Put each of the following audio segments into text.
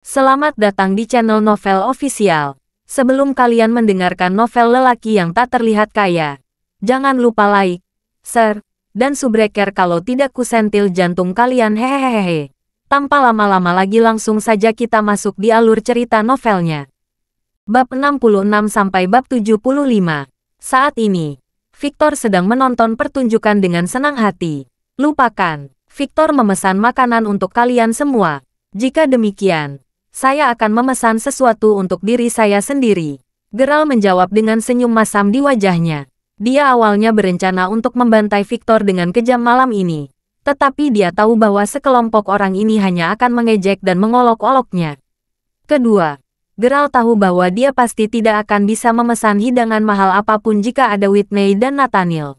Selamat datang di channel Novel Official. Sebelum kalian mendengarkan novel lelaki yang tak terlihat kaya, jangan lupa like, share, dan subrek kalau tidak kusentil jantung kalian hehehehe. Tanpa lama-lama lagi langsung saja kita masuk di alur cerita novelnya. Bab 66 sampai bab 75. Saat ini, Victor sedang menonton pertunjukan dengan senang hati. Lupakan, Victor memesan makanan untuk kalian semua. Jika demikian, saya akan memesan sesuatu untuk diri saya sendiri. Geralt menjawab dengan senyum masam di wajahnya. Dia awalnya berencana untuk membantai Victor dengan kejam malam ini. Tetapi dia tahu bahwa sekelompok orang ini hanya akan mengejek dan mengolok-oloknya. Kedua, Geralt tahu bahwa dia pasti tidak akan bisa memesan hidangan mahal apapun jika ada Whitney dan Nathaniel.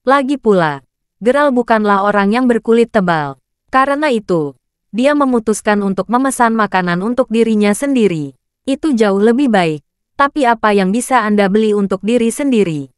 Lagi pula, Geralt bukanlah orang yang berkulit tebal. Karena itu, dia memutuskan untuk memesan makanan untuk dirinya sendiri. Itu jauh lebih baik. Tapi apa yang bisa Anda beli untuk diri sendiri?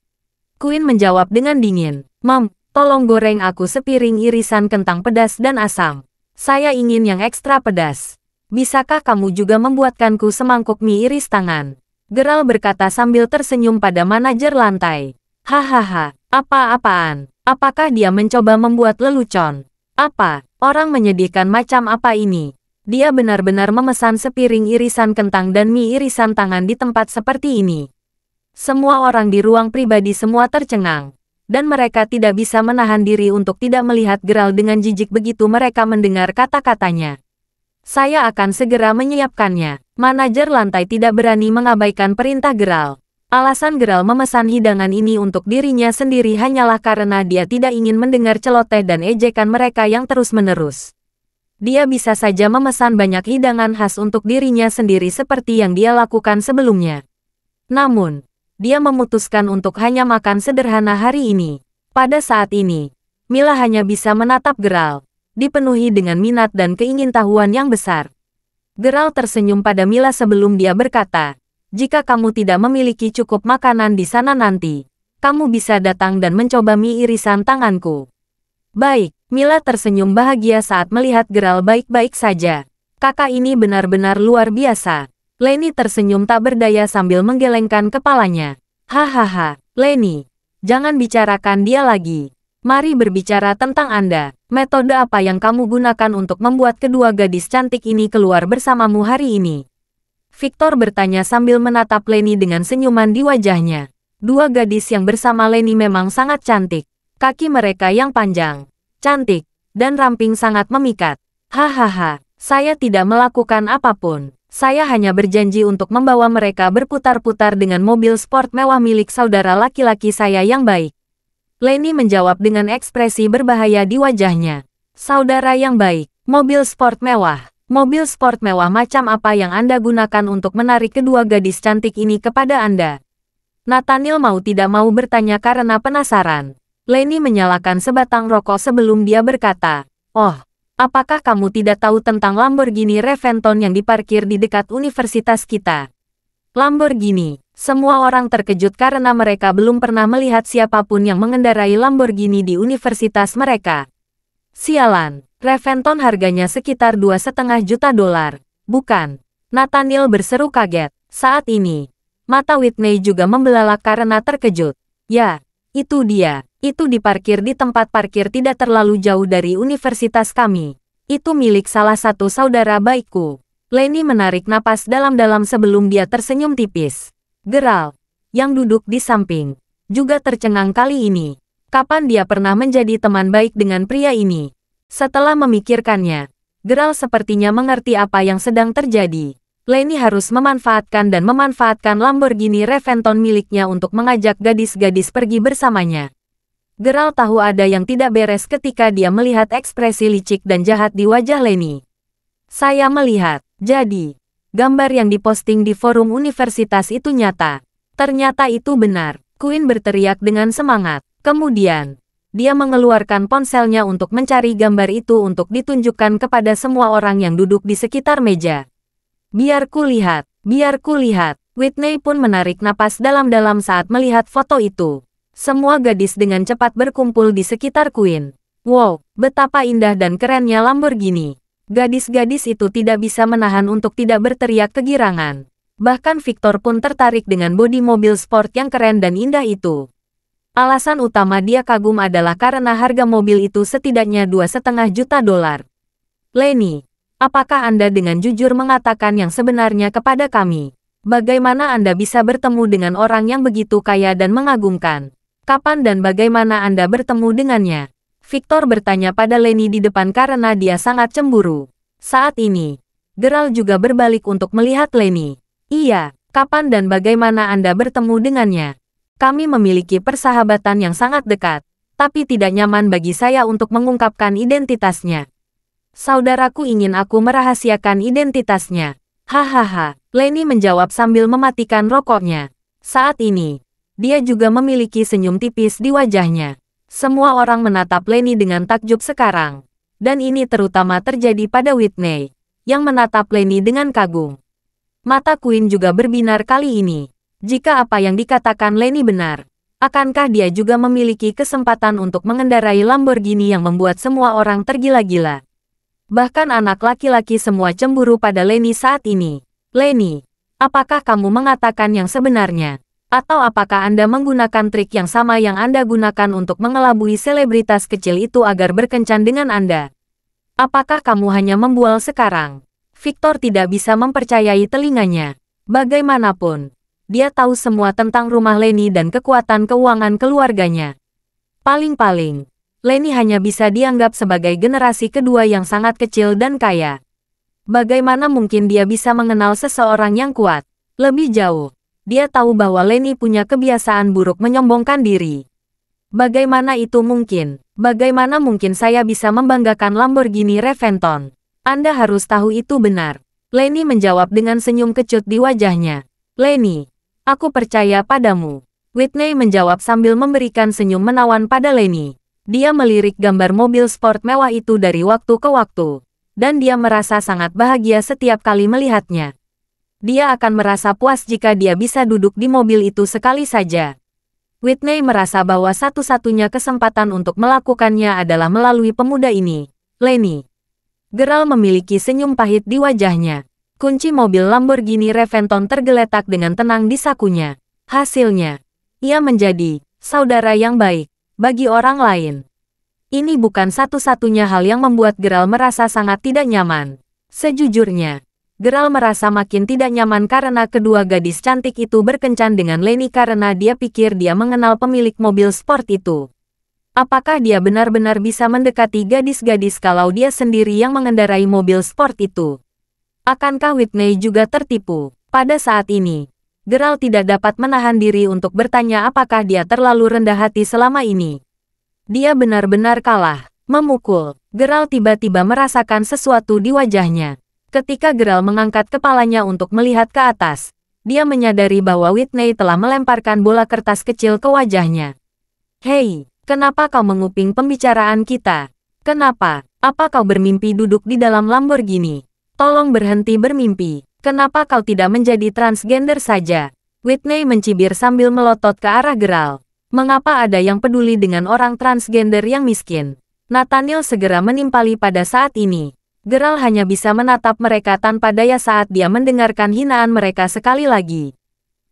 Queen menjawab dengan dingin. Mom, tolong goreng aku sepiring irisan kentang pedas dan asam. Saya ingin yang ekstra pedas. Bisakah kamu juga membuatkanku semangkuk mie iris tangan? Geralt berkata sambil tersenyum pada manajer lantai. Hahaha, apa-apaan? Apakah dia mencoba membuat lelucon? Apa? Orang menyedihkan macam apa ini? Dia benar-benar memesan sepiring irisan kentang dan mie irisan tangan di tempat seperti ini. Semua orang di ruang pribadi semua tercengang. Dan mereka tidak bisa menahan diri untuk tidak melihat Geralt dengan jijik begitu mereka mendengar kata-katanya. Saya akan segera menyiapkannya. Manajer lantai tidak berani mengabaikan perintah Geralt. Alasan Geralt memesan hidangan ini untuk dirinya sendiri hanyalah karena dia tidak ingin mendengar celoteh dan ejekan mereka yang terus-menerus. Dia bisa saja memesan banyak hidangan khas untuk dirinya sendiri seperti yang dia lakukan sebelumnya. Namun, dia memutuskan untuk hanya makan sederhana hari ini. Pada saat ini, Mila hanya bisa menatap Geralt, dipenuhi dengan minat dan keingintahuan yang besar. Geralt tersenyum pada Mila sebelum dia berkata, jika kamu tidak memiliki cukup makanan di sana nanti, kamu bisa datang dan mencoba mie irisan tanganku. Baik, Mila tersenyum bahagia saat melihat Geralt baik-baik saja. Kakak ini benar-benar luar biasa. Lenny tersenyum tak berdaya sambil menggelengkan kepalanya. Hahaha, Lenny, jangan bicarakan dia lagi. Mari berbicara tentang Anda. Metode apa yang kamu gunakan untuk membuat kedua gadis cantik ini keluar bersamamu hari ini? Victor bertanya sambil menatap Lenny dengan senyuman di wajahnya. Dua gadis yang bersama Lenny memang sangat cantik. Kaki mereka yang panjang, cantik, dan ramping sangat memikat. Hahaha, saya tidak melakukan apapun. Saya hanya berjanji untuk membawa mereka berputar-putar dengan mobil sport mewah milik saudara laki-laki saya yang baik. Lenny menjawab dengan ekspresi berbahaya di wajahnya. Saudara yang baik, mobil sport mewah. Mobil sport mewah macam apa yang Anda gunakan untuk menarik kedua gadis cantik ini kepada Anda? Nathaniel mau tidak mau bertanya karena penasaran. Lenny menyalakan sebatang rokok sebelum dia berkata, oh, apakah kamu tidak tahu tentang Lamborghini Reventon yang diparkir di dekat universitas kita? Lamborghini. Semua orang terkejut karena mereka belum pernah melihat siapapun yang mengendarai Lamborghini di universitas mereka. Sialan. Reventon harganya sekitar $2,5 juta. Bukan. Nathaniel berseru kaget. Saat ini, mata Whitney juga membelalak karena terkejut. Ya, itu dia. Itu diparkir di tempat parkir tidak terlalu jauh dari universitas kami. Itu milik salah satu saudara baikku. Lenny menarik napas dalam-dalam sebelum dia tersenyum tipis. Geralt, yang duduk di samping, juga tercengang kali ini. Kapan dia pernah menjadi teman baik dengan pria ini? Setelah memikirkannya, Geralt sepertinya mengerti apa yang sedang terjadi. Lenny harus memanfaatkan Lamborghini Reventon miliknya untuk mengajak gadis-gadis pergi bersamanya. Geralt tahu ada yang tidak beres ketika dia melihat ekspresi licik dan jahat di wajah Lenny. Saya melihat, jadi, gambar yang diposting di forum universitas itu nyata. Ternyata itu benar, Queen berteriak dengan semangat. Kemudian, dia mengeluarkan ponselnya untuk mencari gambar itu untuk ditunjukkan kepada semua orang yang duduk di sekitar meja. Biar ku lihat. Whitney pun menarik napas dalam-dalam saat melihat foto itu. Semua gadis dengan cepat berkumpul di sekitar Queen. Wow, betapa indah dan kerennya Lamborghini. Gadis-gadis itu tidak bisa menahan untuk tidak berteriak kegirangan. Bahkan Victor pun tertarik dengan bodi mobil sport yang keren dan indah itu. Alasan utama dia kagum adalah karena harga mobil itu setidaknya $2,5 juta. Lenny, apakah Anda dengan jujur mengatakan yang sebenarnya kepada kami? Bagaimana Anda bisa bertemu dengan orang yang begitu kaya dan mengagumkan? Kapan dan bagaimana Anda bertemu dengannya? Victor bertanya pada Lenny di depan karena dia sangat cemburu. Saat ini, Geralt juga berbalik untuk melihat Lenny. Iya, kapan dan bagaimana Anda bertemu dengannya? Kami memiliki persahabatan yang sangat dekat, tapi tidak nyaman bagi saya untuk mengungkapkan identitasnya. Saudaraku ingin aku merahasiakan identitasnya. Hahaha, Lenny menjawab sambil mematikan rokoknya. Saat ini, dia juga memiliki senyum tipis di wajahnya. Semua orang menatap Lenny dengan takjub sekarang. Dan ini terutama terjadi pada Whitney, yang menatap Lenny dengan kagum. Mata Queen juga berbinar kali ini. Jika apa yang dikatakan Lenny benar, akankah dia juga memiliki kesempatan untuk mengendarai Lamborghini yang membuat semua orang tergila-gila? Bahkan anak laki-laki semua cemburu pada Lenny saat ini. Lenny, apakah kamu mengatakan yang sebenarnya? Atau apakah Anda menggunakan trik yang sama yang Anda gunakan untuk mengelabui selebritas kecil itu agar berkencan dengan Anda? Apakah kamu hanya membual sekarang? Victor tidak bisa mempercayai telinganya. Bagaimanapun, dia tahu semua tentang rumah Lenny dan kekuatan keuangan keluarganya. Paling-paling, Lenny hanya bisa dianggap sebagai generasi kedua yang sangat kecil dan kaya. Bagaimana mungkin dia bisa mengenal seseorang yang kuat? Lebih jauh, dia tahu bahwa Lenny punya kebiasaan buruk menyombongkan diri. Bagaimana itu mungkin? Bagaimana mungkin saya bisa membanggakan Lamborghini Reventon? Anda harus tahu itu benar. Lenny menjawab dengan senyum kecut di wajahnya. Lenny, aku percaya padamu. Whitney menjawab sambil memberikan senyum menawan pada Lenny. Dia melirik gambar mobil sport mewah itu dari waktu ke waktu. Dan dia merasa sangat bahagia setiap kali melihatnya. Dia akan merasa puas jika dia bisa duduk di mobil itu sekali saja. Whitney merasa bahwa satu-satunya kesempatan untuk melakukannya adalah melalui pemuda ini, Lenny. Geralt memiliki senyum pahit di wajahnya. Kunci mobil Lamborghini Reventon tergeletak dengan tenang di sakunya. Hasilnya, ia menjadi saudara yang baik bagi orang lain. Ini bukan satu-satunya hal yang membuat Geralt merasa sangat tidak nyaman. Sejujurnya, Geralt merasa makin tidak nyaman karena kedua gadis cantik itu berkencan dengan Lenny karena dia pikir dia mengenal pemilik mobil sport itu. Apakah dia benar-benar bisa mendekati gadis-gadis kalau dia sendiri yang mengendarai mobil sport itu? Akankah Whitney juga tertipu? Pada saat ini, Geralt tidak dapat menahan diri untuk bertanya apakah dia terlalu rendah hati selama ini. Dia benar-benar kalah, memukul. Geralt tiba-tiba merasakan sesuatu di wajahnya. Ketika Geralt mengangkat kepalanya untuk melihat ke atas, dia menyadari bahwa Whitney telah melemparkan bola kertas kecil ke wajahnya. Hei, kenapa kau menguping pembicaraan kita? Kenapa? Apa kau bermimpi duduk di dalam Lamborghini? Tolong berhenti bermimpi. Kenapa kau tidak menjadi transgender saja? Whitney mencibir sambil melotot ke arah Geralt. Mengapa ada yang peduli dengan orang transgender yang miskin? Nathaniel segera menimpali pada saat ini. Geralt hanya bisa menatap mereka tanpa daya saat dia mendengarkan hinaan mereka sekali lagi.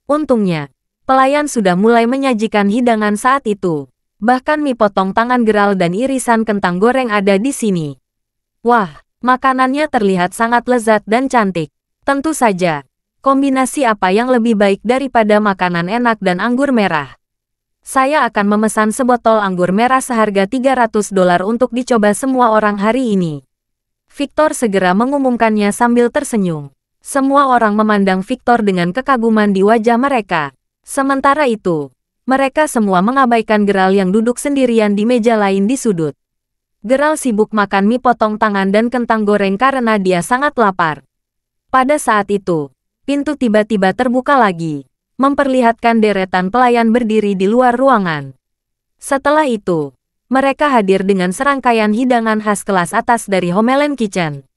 Untungnya, pelayan sudah mulai menyajikan hidangan saat itu. Bahkan mie potong tangan Geralt dan irisan kentang goreng ada di sini. Wah, makanannya terlihat sangat lezat dan cantik. Tentu saja, kombinasi apa yang lebih baik daripada makanan enak dan anggur merah? Saya akan memesan sebotol anggur merah seharga $300 untuk dicoba semua orang hari ini. Victor segera mengumumkannya sambil tersenyum. Semua orang memandang Victor dengan kekaguman di wajah mereka. Sementara itu, mereka semua mengabaikan Geralt yang duduk sendirian di meja lain di sudut. Geralt sibuk makan mie potong tangan dan kentang goreng karena dia sangat lapar. Pada saat itu, pintu tiba-tiba terbuka lagi, memperlihatkan deretan pelayan berdiri di luar ruangan. Setelah itu, mereka hadir dengan serangkaian hidangan khas kelas atas dari Homeland Kitchen.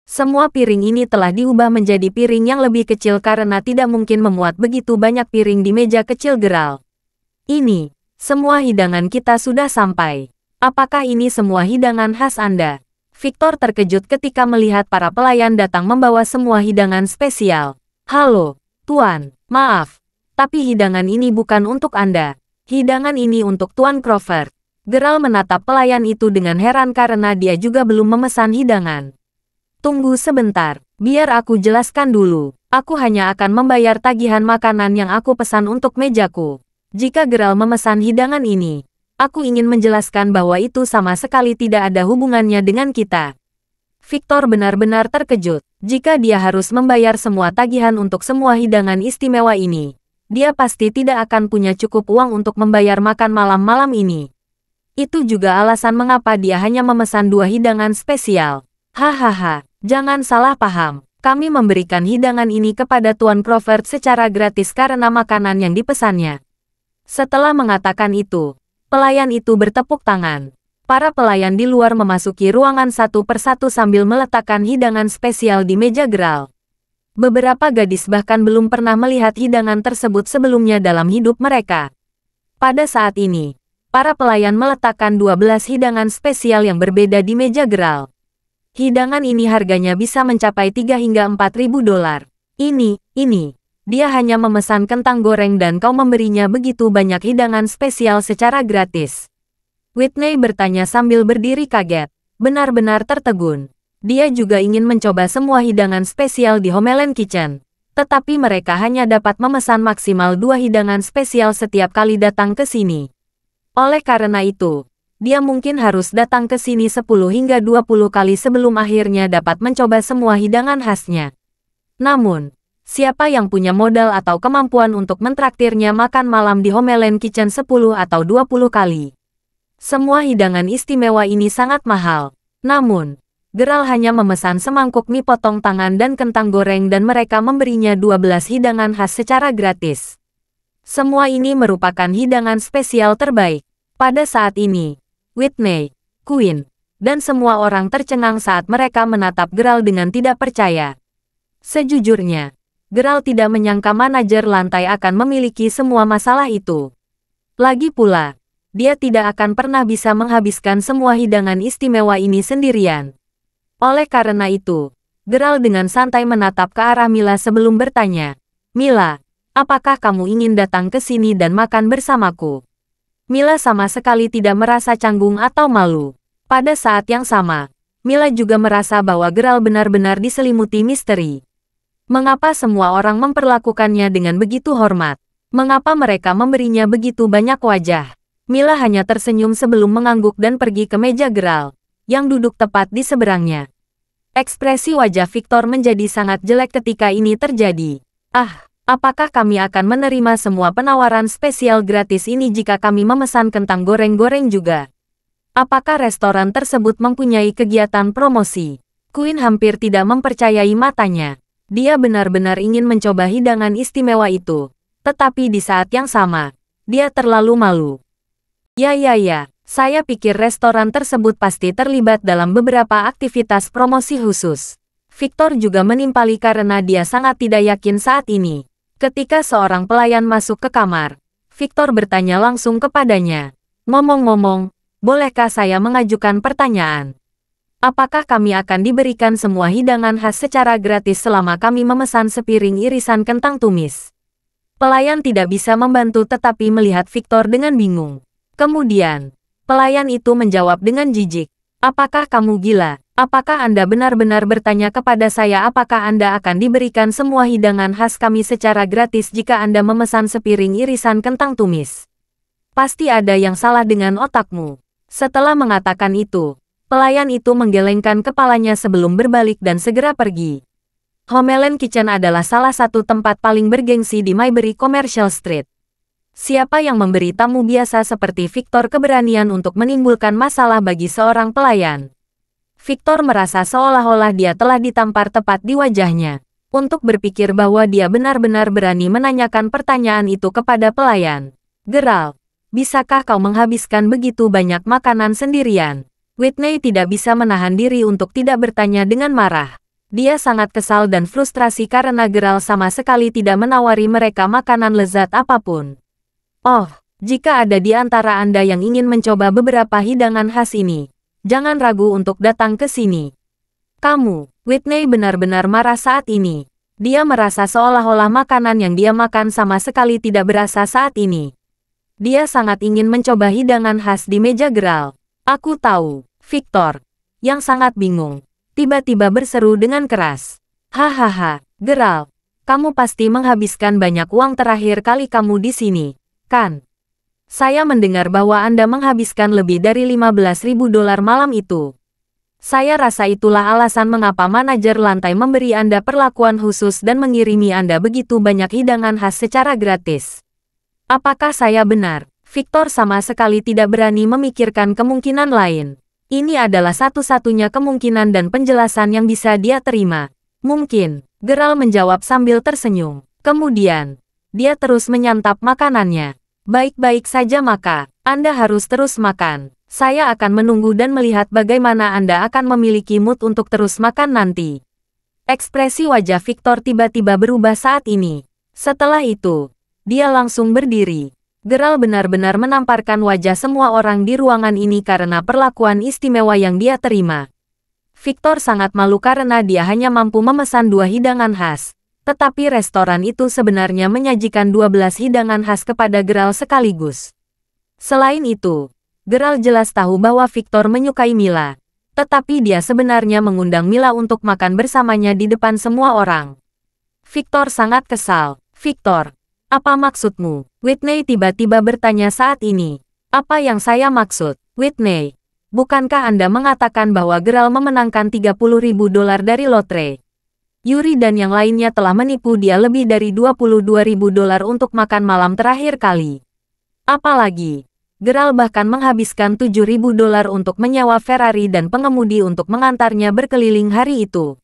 Semua piring ini telah diubah menjadi piring yang lebih kecil karena tidak mungkin memuat begitu banyak piring di meja kecil Geralt. Ini, semua hidangan kita sudah sampai. Apakah ini semua hidangan khas Anda? Victor terkejut ketika melihat para pelayan datang membawa semua hidangan spesial. Halo, Tuan. Maaf, tapi hidangan ini bukan untuk Anda. Hidangan ini untuk Tuan Crawford. Geralt menatap pelayan itu dengan heran karena dia juga belum memesan hidangan. Tunggu sebentar, biar aku jelaskan dulu. Aku hanya akan membayar tagihan makanan yang aku pesan untuk mejaku. Jika Geralt memesan hidangan ini, aku ingin menjelaskan bahwa itu sama sekali tidak ada hubungannya dengan kita. Victor benar-benar terkejut. Jika dia harus membayar semua tagihan untuk semua hidangan istimewa ini, dia pasti tidak akan punya cukup uang untuk membayar makan malam-malam ini. Itu juga alasan mengapa dia hanya memesan 2 hidangan spesial. Hahaha, jangan salah paham. Kami memberikan hidangan ini kepada Tuan Crawford secara gratis karena makanan yang dipesannya. Setelah mengatakan itu, pelayan itu bertepuk tangan. Para pelayan di luar memasuki ruangan satu persatu sambil meletakkan hidangan spesial di meja Geralt. Beberapa gadis bahkan belum pernah melihat hidangan tersebut sebelumnya dalam hidup mereka. Pada saat ini, para pelayan meletakkan 12 hidangan spesial yang berbeda di meja Geralt. Hidangan ini harganya bisa mencapai 3 hingga 4.000 dolar. Ini, dia hanya memesan kentang goreng dan kau memberinya begitu banyak hidangan spesial secara gratis. Whitney bertanya sambil berdiri kaget, benar-benar tertegun. Dia juga ingin mencoba semua hidangan spesial di Homeland Kitchen. Tetapi mereka hanya dapat memesan maksimal 2 hidangan spesial setiap kali datang ke sini. Oleh karena itu, dia mungkin harus datang ke sini 10 hingga 20 kali sebelum akhirnya dapat mencoba semua hidangan khasnya. Namun, siapa yang punya modal atau kemampuan untuk mentraktirnya makan malam di Homeland Kitchen 10 atau 20 kali? Semua hidangan istimewa ini sangat mahal. Namun, Geralt hanya memesan semangkuk mie potong tangan dan kentang goreng dan mereka memberinya 12 hidangan khas secara gratis. Semua ini merupakan hidangan spesial terbaik. Pada saat ini, Whitney, Quinn, dan semua orang tercengang saat mereka menatap Geralt dengan tidak percaya. Sejujurnya, Geralt tidak menyangka manajer lantai akan memiliki semua masalah itu. Lagi pula, dia tidak akan pernah bisa menghabiskan semua hidangan istimewa ini sendirian. Oleh karena itu, Geralt dengan santai menatap ke arah Mila sebelum bertanya, "Mila, apakah kamu ingin datang ke sini dan makan bersamaku?" Mila sama sekali tidak merasa canggung atau malu. Pada saat yang sama, Mila juga merasa bahwa Geralt benar-benar diselimuti misteri. Mengapa semua orang memperlakukannya dengan begitu hormat? Mengapa mereka memberinya begitu banyak wajah? Mila hanya tersenyum sebelum mengangguk dan pergi ke meja Geralt, yang duduk tepat di seberangnya. Ekspresi wajah Victor menjadi sangat jelek ketika ini terjadi. Apakah kami akan menerima semua penawaran spesial gratis ini jika kami memesan kentang goreng-goreng juga? Apakah restoran tersebut mempunyai kegiatan promosi? Quinn hampir tidak mempercayai matanya. Dia benar-benar ingin mencoba hidangan istimewa itu. Tetapi di saat yang sama, dia terlalu malu. Ya, saya pikir restoran tersebut pasti terlibat dalam beberapa aktivitas promosi khusus. Victor juga menimpali karena dia sangat tidak yakin saat ini. Ketika seorang pelayan masuk ke kamar, Victor bertanya langsung kepadanya. "Ngomong-ngomong, bolehkah saya mengajukan pertanyaan? Apakah kami akan diberikan semua hidangan khas secara gratis selama kami memesan sepiring irisan kentang tumis?" Pelayan tidak bisa membantu tetapi melihat Victor dengan bingung. Kemudian, pelayan itu menjawab dengan jijik. "Apakah kamu gila? Apakah Anda benar-benar bertanya kepada saya apakah Anda akan diberikan semua hidangan khas kami secara gratis jika Anda memesan sepiring irisan kentang tumis? Pasti ada yang salah dengan otakmu." Setelah mengatakan itu, pelayan itu menggelengkan kepalanya sebelum berbalik dan segera pergi. Homeland Kitchen adalah salah satu tempat paling bergengsi di Maybury Commercial Street. Siapa yang memberi tamu biasa seperti Victor keberanian untuk menimbulkan masalah bagi seorang pelayan? Victor merasa seolah-olah dia telah ditampar tepat di wajahnya. Untuk berpikir bahwa dia benar-benar berani menanyakan pertanyaan itu kepada pelayan. "Geralt, bisakah kau menghabiskan begitu banyak makanan sendirian?" Whitney tidak bisa menahan diri untuk tidak bertanya dengan marah. Dia sangat kesal dan frustrasi karena Geralt sama sekali tidak menawari mereka makanan lezat apapun. "Oh, jika ada di antara Anda yang ingin mencoba beberapa hidangan khas ini, Jangan ragu untuk datang ke sini. Kamu, Whitney benar-benar marah saat ini. Dia merasa seolah-olah makanan yang dia makan sama sekali tidak berasa saat ini. Dia sangat ingin mencoba hidangan khas di meja Geralt. Aku tahu, Victor, yang sangat bingung, tiba-tiba berseru dengan keras. Hahaha, Geralt, kamu pasti menghabiskan banyak uang terakhir kali kamu di sini, kan? Saya mendengar bahwa Anda menghabiskan lebih dari $15.000 malam itu. Saya rasa itulah alasan mengapa manajer lantai memberi Anda perlakuan khusus dan mengirimi Anda begitu banyak hidangan khas secara gratis. Apakah saya benar? Victor sama sekali tidak berani memikirkan kemungkinan lain. Ini adalah satu-satunya kemungkinan dan penjelasan yang bisa dia terima. Mungkin, Geralt menjawab sambil tersenyum. Kemudian, dia terus menyantap makanannya. Baik-baik saja maka, Anda harus terus makan. Saya akan menunggu dan melihat bagaimana Anda akan memiliki mood untuk terus makan nanti. Ekspresi wajah Victor tiba-tiba berubah saat ini. Setelah itu, dia langsung berdiri. Geralt benar-benar menamparkan wajah semua orang di ruangan ini karena perlakuan istimewa yang dia terima. Victor sangat malu karena dia hanya mampu memesan 2 hidangan khas. Tetapi restoran itu sebenarnya menyajikan 12 hidangan khas kepada Geralt sekaligus. Selain itu, Geralt jelas tahu bahwa Victor menyukai Mila. Tetapi dia sebenarnya mengundang Mila untuk makan bersamanya di depan semua orang. Victor sangat kesal. Victor, apa maksudmu? Whitney tiba-tiba bertanya saat ini. Apa yang saya maksud? Whitney, bukankah Anda mengatakan bahwa Geralt memenangkan $30.000 dari lotre? Yuri dan yang lainnya telah menipu dia lebih dari $22.000 untuk makan malam terakhir kali. Apalagi, Geralt bahkan menghabiskan $7.000 untuk menyewa Ferrari dan pengemudi untuk mengantarnya berkeliling hari itu.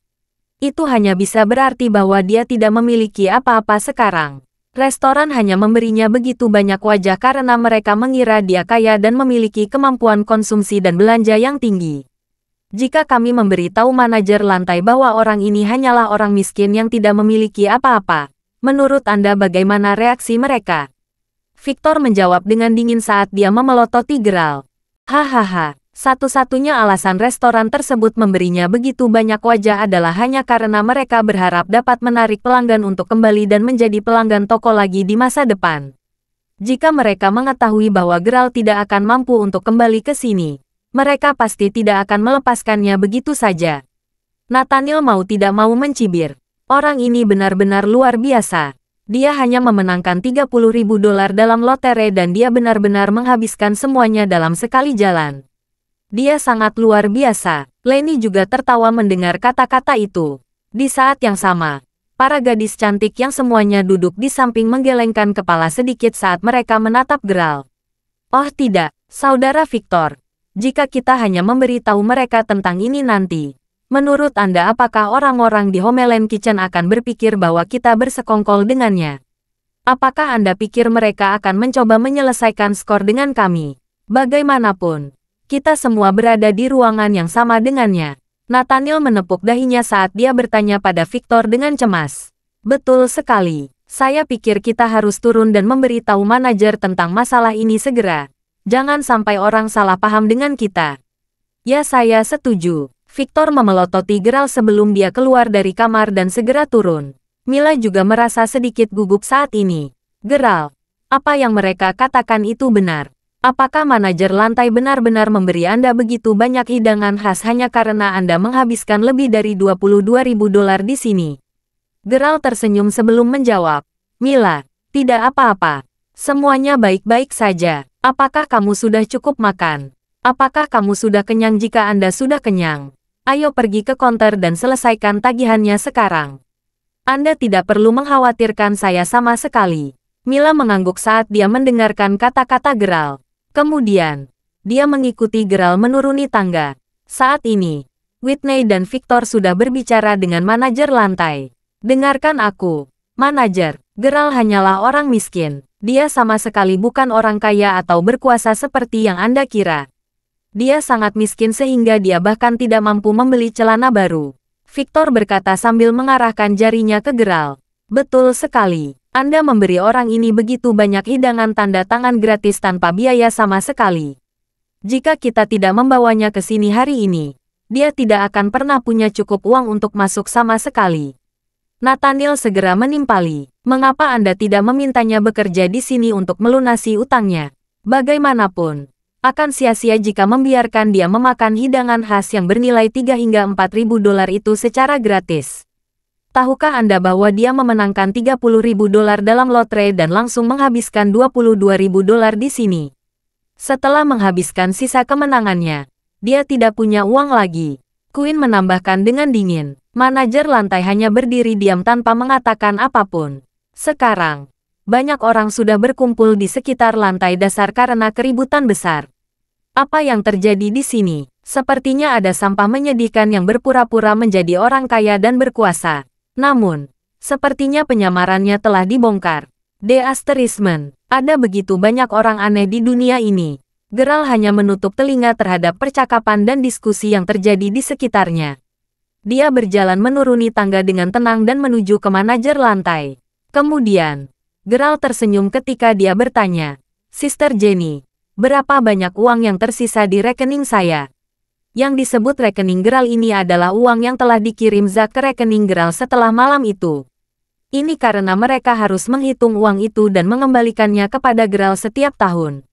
Itu hanya bisa berarti bahwa dia tidak memiliki apa-apa sekarang. Restoran hanya memberinya begitu banyak wajah karena mereka mengira dia kaya dan memiliki kemampuan konsumsi dan belanja yang tinggi. Jika kami memberitahu manajer lantai bahwa orang ini hanyalah orang miskin yang tidak memiliki apa-apa, menurut Anda bagaimana reaksi mereka? Victor menjawab dengan dingin saat dia memelototi Geralt. Hahaha, satu-satunya alasan restoran tersebut memberinya begitu banyak wajah adalah hanya karena mereka berharap dapat menarik pelanggan untuk kembali dan menjadi pelanggan toko lagi di masa depan. Jika mereka mengetahui bahwa Geralt tidak akan mampu untuk kembali ke sini, mereka pasti tidak akan melepaskannya begitu saja. Nathaniel mau tidak mau mencibir. Orang ini benar-benar luar biasa. Dia hanya memenangkan $30.000 dalam lotre dan dia benar-benar menghabiskan semuanya dalam sekali jalan. Dia sangat luar biasa. Lenny juga tertawa mendengar kata-kata itu. Di saat yang sama, para gadis cantik yang semuanya duduk di samping menggelengkan kepala sedikit saat mereka menatap Geralt. Oh tidak, Saudara Victor. Jika kita hanya memberitahu mereka tentang ini nanti, menurut Anda apakah orang-orang di Homeland Kitchen akan berpikir bahwa kita bersekongkol dengannya? Apakah Anda pikir mereka akan mencoba menyelesaikan skor dengan kami? Bagaimanapun, kita semua berada di ruangan yang sama dengannya. Nathaniel menepuk dahinya saat dia bertanya pada Victor dengan cemas. Betul sekali. Saya pikir kita harus turun dan memberitahu manajer tentang masalah ini segera. Jangan sampai orang salah paham dengan kita. Ya, saya setuju. Victor memelototi Geralt sebelum dia keluar dari kamar dan segera turun. Mila juga merasa sedikit gugup saat ini. Geralt, apa yang mereka katakan itu benar? Apakah manajer lantai benar-benar memberi Anda begitu banyak hidangan khas hanya karena Anda menghabiskan lebih dari $22.000 di sini? Geralt tersenyum sebelum menjawab. Mila, tidak apa-apa. Semuanya baik-baik saja. Apakah kamu sudah cukup makan? Apakah kamu sudah kenyang? Jika Anda sudah kenyang, ayo pergi ke konter dan selesaikan tagihannya sekarang. Anda tidak perlu mengkhawatirkan saya sama sekali. Mila mengangguk saat dia mendengarkan kata-kata Geralt. Kemudian, dia mengikuti Geralt menuruni tangga. Saat ini, Whitney dan Victor sudah berbicara dengan manajer lantai. Dengarkan aku, manajer. Geralt hanyalah orang miskin. Dia sama sekali bukan orang kaya atau berkuasa seperti yang Anda kira. Dia sangat miskin sehingga dia bahkan tidak mampu membeli celana baru. Victor berkata sambil mengarahkan jarinya ke Geralt. Betul sekali. Anda memberi orang ini begitu banyak hidangan tanda tangan gratis tanpa biaya sama sekali. Jika kita tidak membawanya ke sini hari ini, dia tidak akan pernah punya cukup uang untuk masuk sama sekali. Nathaniel segera menimpali. Mengapa Anda tidak memintanya bekerja di sini untuk melunasi utangnya? Bagaimanapun, akan sia-sia jika membiarkan dia memakan hidangan khas yang bernilai 3 hingga 4.000 dolar itu secara gratis. Tahukah Anda bahwa dia memenangkan 30.000 dolar dalam lotre dan langsung menghabiskan 22.000 dolar di sini? Setelah menghabiskan sisa kemenangannya, dia tidak punya uang lagi. Queen menambahkan dengan dingin. Manajer lantai hanya berdiri diam tanpa mengatakan apapun. Sekarang, banyak orang sudah berkumpul di sekitar lantai dasar karena keributan besar. Apa yang terjadi di sini? Sepertinya ada sampah menyedihkan yang berpura-pura menjadi orang kaya dan berkuasa. Namun, sepertinya penyamarannya telah dibongkar. Deasterismen. Ada begitu banyak orang aneh di dunia ini. Geralt hanya menutup telinga terhadap percakapan dan diskusi yang terjadi di sekitarnya. Dia berjalan menuruni tangga dengan tenang dan menuju ke manajer lantai. Kemudian, Geralt tersenyum ketika dia bertanya, "Sister Jenny, berapa banyak uang yang tersisa di rekening saya?" Yang disebut rekening Geralt ini adalah uang yang telah dikirim Zack ke rekening Geralt setelah malam itu. Ini karena mereka harus menghitung uang itu dan mengembalikannya kepada Geralt setiap tahun.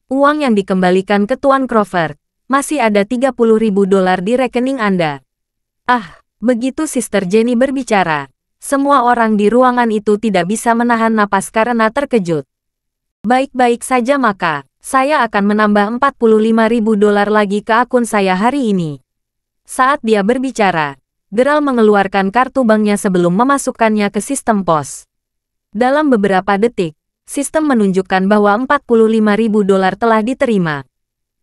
Uang yang dikembalikan ke Tuan Crawford, masih ada 30.000 dolar di rekening Anda. Ah, begitu Sister Jenny berbicara, semua orang di ruangan itu tidak bisa menahan napas karena terkejut. Baik-baik saja maka, saya akan menambah 45.000 dolar lagi ke akun saya hari ini. Saat dia berbicara, Geralt mengeluarkan kartu banknya sebelum memasukkannya ke sistem pos. Dalam beberapa detik, sistem menunjukkan bahwa 45.000 dolar telah diterima.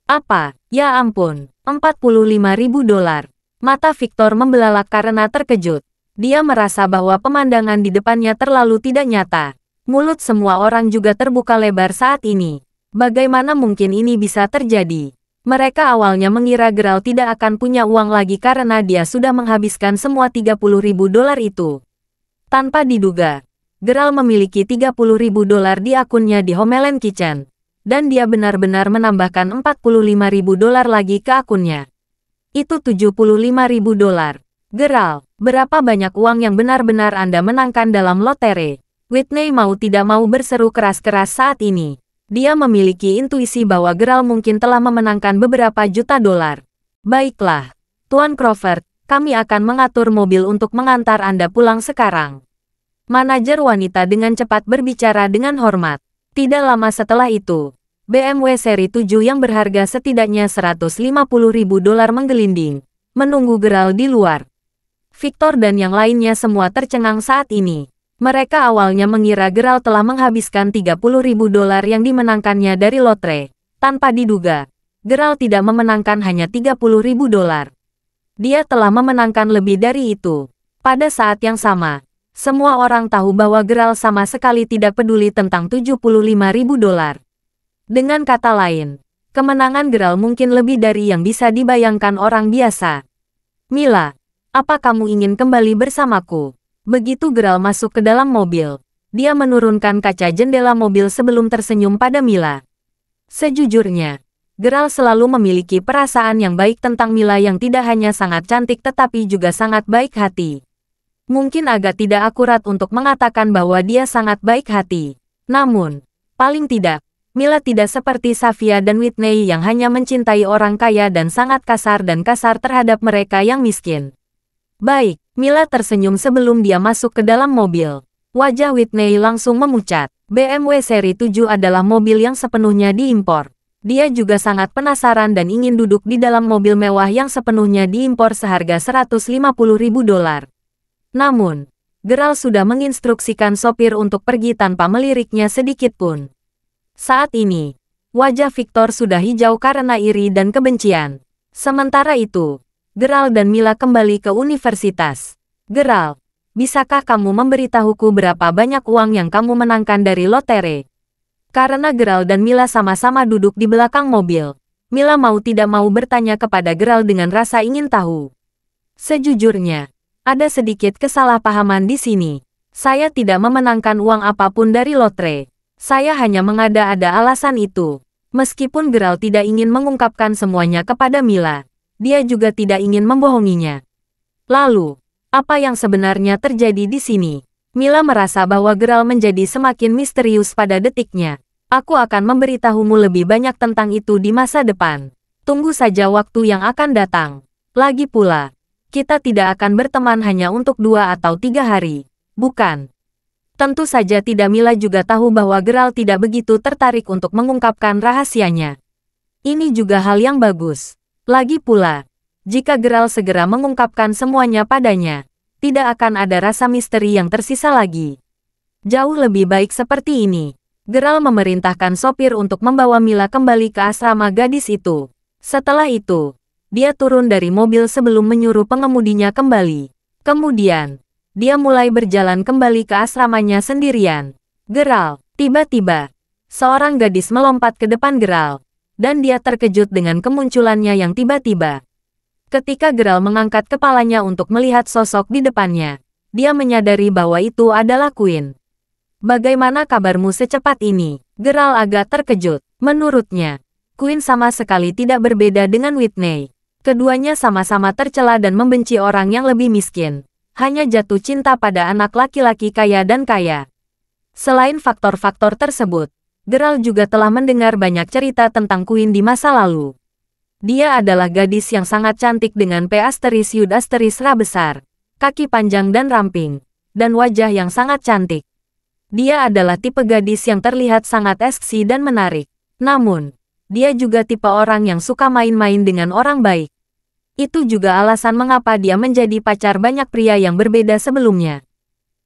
Apa? Ya ampun, 45.000 dolar. Mata Victor membelalak karena terkejut. Dia merasa bahwa pemandangan di depannya terlalu tidak nyata. Mulut semua orang juga terbuka lebar saat ini. Bagaimana mungkin ini bisa terjadi? Mereka awalnya mengira Geralt tidak akan punya uang lagi karena dia sudah menghabiskan semua 30.000 dolar itu. Tanpa diduga, Geralt memiliki 30.000 dolar di akunnya di Homeland Kitchen. Dan dia benar-benar menambahkan 45.000 dolar lagi ke akunnya. Itu 75.000 dolar. Geralt, berapa banyak uang yang benar-benar Anda menangkan dalam lotre? Whitney mau tidak mau berseru keras-keras saat ini. Dia memiliki intuisi bahwa Geralt mungkin telah memenangkan beberapa juta dolar. Baiklah, Tuan Crawford, kami akan mengatur mobil untuk mengantar Anda pulang sekarang. Manajer wanita dengan cepat berbicara dengan hormat. Tidak lama setelah itu, BMW seri 7 yang berharga setidaknya 150.000 dolar menggelinding, menunggu Geralt di luar. Victor dan yang lainnya semua tercengang saat ini. Mereka awalnya mengira Geralt telah menghabiskan 30.000 dolar yang dimenangkannya dari lotre. Tanpa diduga, Geralt tidak memenangkan hanya 30.000 dolar. Dia telah memenangkan lebih dari itu. Pada saat yang sama, semua orang tahu bahwa Geralt sama sekali tidak peduli tentang 75.000 dolar. Dengan kata lain, kemenangan Geralt mungkin lebih dari yang bisa dibayangkan orang biasa. Mila, apa kamu ingin kembali bersamaku? Begitu Geralt masuk ke dalam mobil, dia menurunkan kaca jendela mobil sebelum tersenyum pada Mila. Sejujurnya, Geralt selalu memiliki perasaan yang baik tentang Mila yang tidak hanya sangat cantik tetapi juga sangat baik hati. Mungkin agak tidak akurat untuk mengatakan bahwa dia sangat baik hati. Namun, paling tidak, Mila tidak seperti Safia dan Whitney yang hanya mencintai orang kaya dan sangat kasar terhadap mereka yang miskin. Baik, Mila tersenyum sebelum dia masuk ke dalam mobil. Wajah Whitney langsung memucat. BMW seri 7 adalah mobil yang sepenuhnya diimpor. Dia juga sangat penasaran dan ingin duduk di dalam mobil mewah yang sepenuhnya diimpor seharga 150.000 dolar. Namun, Geralt sudah menginstruksikan sopir untuk pergi tanpa meliriknya sedikit pun. Saat ini, wajah Victor sudah hijau karena iri dan kebencian. Sementara itu, Geralt dan Mila kembali ke universitas. Geralt, bisakah kamu memberitahuku berapa banyak uang yang kamu menangkan dari lotre? Karena Geralt dan Mila sama-sama duduk di belakang mobil, Mila mau tidak mau bertanya kepada Geralt dengan rasa ingin tahu. Sejujurnya, ada sedikit kesalahpahaman di sini. Saya tidak memenangkan uang apapun dari lotre. Saya hanya mengada-ada alasan itu. Meskipun Geralt tidak ingin mengungkapkan semuanya kepada Mila, dia juga tidak ingin membohonginya. Lalu, apa yang sebenarnya terjadi di sini? Mila merasa bahwa Geralt menjadi semakin misterius pada detiknya. Aku akan memberitahumu lebih banyak tentang itu di masa depan. Tunggu saja waktu yang akan datang. Lagi pula, kita tidak akan berteman hanya untuk 2 atau 3 hari, bukan? Tentu saja tidak. Mila juga tahu bahwa Geralt tidak begitu tertarik untuk mengungkapkan rahasianya. Ini juga hal yang bagus. Lagi pula, jika Geralt segera mengungkapkan semuanya padanya, tidak akan ada rasa misteri yang tersisa lagi. Jauh lebih baik seperti ini. Geralt memerintahkan sopir untuk membawa Mila kembali ke asrama gadis itu. Setelah itu, dia turun dari mobil sebelum menyuruh pengemudinya kembali. Kemudian, dia mulai berjalan kembali ke asramanya sendirian. Geralt, tiba-tiba, seorang gadis melompat ke depan Geralt, dan dia terkejut dengan kemunculannya yang tiba-tiba. Ketika Geralt mengangkat kepalanya untuk melihat sosok di depannya, dia menyadari bahwa itu adalah Queen. Bagaimana kabarmu secepat ini? Geralt agak terkejut. Menurutnya, Queen sama sekali tidak berbeda dengan Whitney. Keduanya sama-sama tercela dan membenci orang yang lebih miskin. Hanya jatuh cinta pada anak laki-laki kaya dan kaya. Selain faktor-faktor tersebut, Geralt juga telah mendengar banyak cerita tentang Queen di masa lalu. Dia adalah gadis yang sangat cantik dengan P** Yud** Ra besar, kaki panjang dan ramping, dan wajah yang sangat cantik. Dia adalah tipe gadis yang terlihat sangat seksi dan menarik. Namun, dia juga tipe orang yang suka main-main dengan orang baik. Itu juga alasan mengapa dia menjadi pacar banyak pria yang berbeda sebelumnya.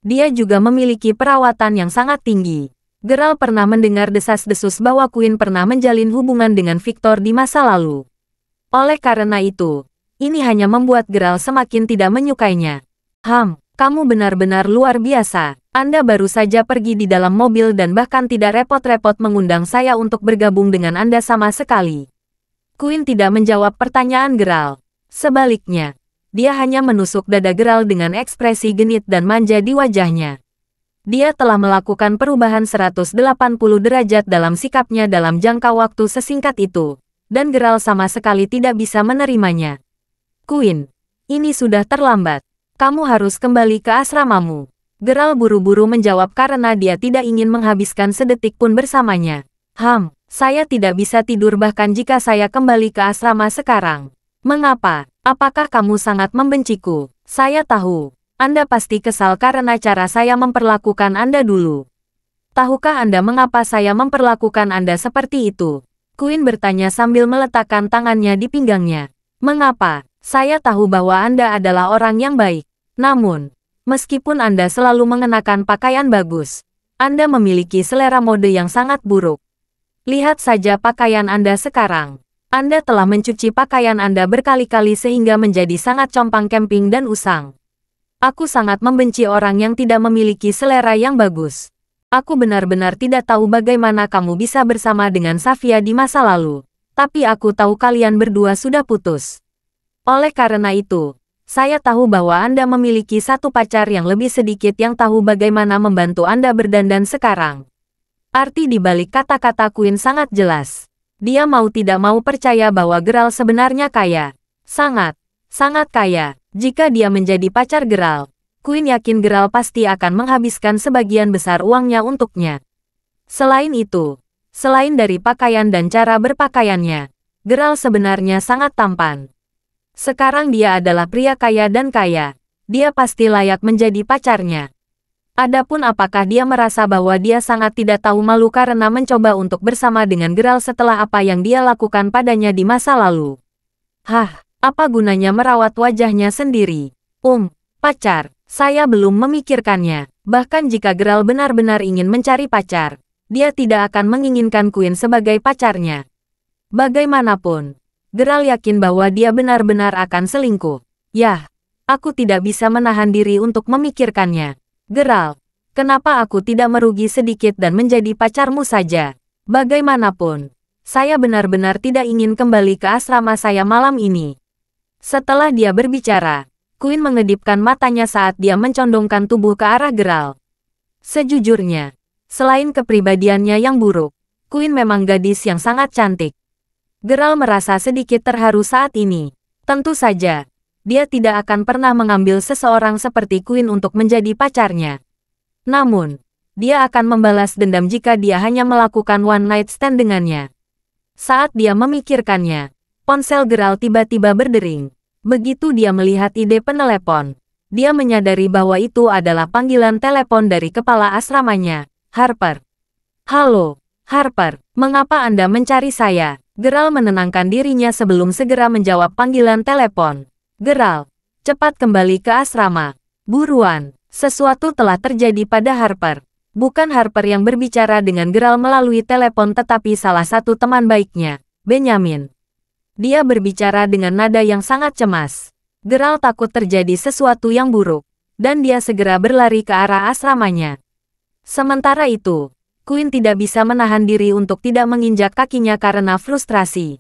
Dia juga memiliki perawatan yang sangat tinggi. Geralt pernah mendengar desas-desus bahwa Queen pernah menjalin hubungan dengan Victor di masa lalu. Oleh karena itu, ini hanya membuat Geralt semakin tidak menyukainya. Kamu benar-benar luar biasa. Anda baru saja pergi di dalam mobil dan bahkan tidak repot-repot mengundang saya untuk bergabung dengan Anda sama sekali. Queen tidak menjawab pertanyaan Geralt. Sebaliknya, dia hanya menusuk dada Geralt dengan ekspresi genit dan manja di wajahnya. Dia telah melakukan perubahan 180 derajat dalam sikapnya dalam jangka waktu sesingkat itu, dan Geralt sama sekali tidak bisa menerimanya. Queen, ini sudah terlambat. Kamu harus kembali ke asramamu. Geralt buru-buru menjawab karena dia tidak ingin menghabiskan sedetik pun bersamanya. Saya tidak bisa tidur bahkan jika saya kembali ke asrama sekarang. Mengapa? Apakah kamu sangat membenciku? Saya tahu. Anda pasti kesal karena cara saya memperlakukan Anda dulu. Tahukah Anda mengapa saya memperlakukan Anda seperti itu? Queen bertanya sambil meletakkan tangannya di pinggangnya. Mengapa? Saya tahu bahwa Anda adalah orang yang baik. Namun, meskipun Anda selalu mengenakan pakaian bagus, Anda memiliki selera mode yang sangat buruk. Lihat saja pakaian Anda sekarang. Anda telah mencuci pakaian Anda berkali-kali sehingga menjadi sangat compang camping dan usang. Aku sangat membenci orang yang tidak memiliki selera yang bagus. Aku benar-benar tidak tahu bagaimana kamu bisa bersama dengan Safia di masa lalu. Tapi aku tahu kalian berdua sudah putus. Oleh karena itu, saya tahu bahwa Anda memiliki satu pacar yang lebih sedikit yang tahu bagaimana membantu Anda berdandan sekarang. Arti di balik kata-kata Queen sangat jelas. Dia mau tidak mau percaya bahwa Geralt sebenarnya kaya. Sangat kaya. Jika dia menjadi pacar Geralt, Queen yakin Geralt pasti akan menghabiskan sebagian besar uangnya untuknya. Selain itu, selain dari pakaian dan cara berpakaiannya, Geralt sebenarnya sangat tampan. Sekarang dia adalah pria kaya dan kaya. Dia pasti layak menjadi pacarnya. Adapun apakah dia merasa bahwa dia sangat tidak tahu malu karena mencoba untuk bersama dengan Geralt setelah apa yang dia lakukan padanya di masa lalu. Apa gunanya merawat wajahnya sendiri? Pacar, saya belum memikirkannya. Bahkan jika Geralt benar-benar ingin mencari pacar, dia tidak akan menginginkan Queen sebagai pacarnya. Bagaimanapun, Geralt yakin bahwa dia benar-benar akan selingkuh. Aku tidak bisa menahan diri untuk memikirkannya. Geralt, kenapa aku tidak merugi sedikit dan menjadi pacarmu saja? Bagaimanapun, saya benar-benar tidak ingin kembali ke asrama saya malam ini. Setelah dia berbicara, Queen mengedipkan matanya saat dia mencondongkan tubuh ke arah Geralt. Sejujurnya, selain kepribadiannya yang buruk, Queen memang gadis yang sangat cantik. Geralt merasa sedikit terharu saat ini. Tentu saja, dia tidak akan pernah mengambil seseorang seperti Queen untuk menjadi pacarnya. Namun, dia akan membalas dendam jika dia hanya melakukan one night stand dengannya. Saat dia memikirkannya, ponsel Geralt tiba-tiba berdering. Begitu dia melihat ide penelepon, dia menyadari bahwa itu adalah panggilan telepon dari kepala asramanya, Harper. Halo, Harper, mengapa Anda mencari saya? Geralt menenangkan dirinya sebelum segera menjawab panggilan telepon. Geralt, cepat kembali ke asrama. Buruan, sesuatu telah terjadi pada Harper. Bukan Harper yang berbicara dengan Geralt melalui telepon tetapi salah satu teman baiknya, Benjamin. Dia berbicara dengan nada yang sangat cemas. Geralt takut terjadi sesuatu yang buruk, dan dia segera berlari ke arah asramanya. Sementara itu, Queen tidak bisa menahan diri untuk tidak menginjak kakinya karena frustrasi.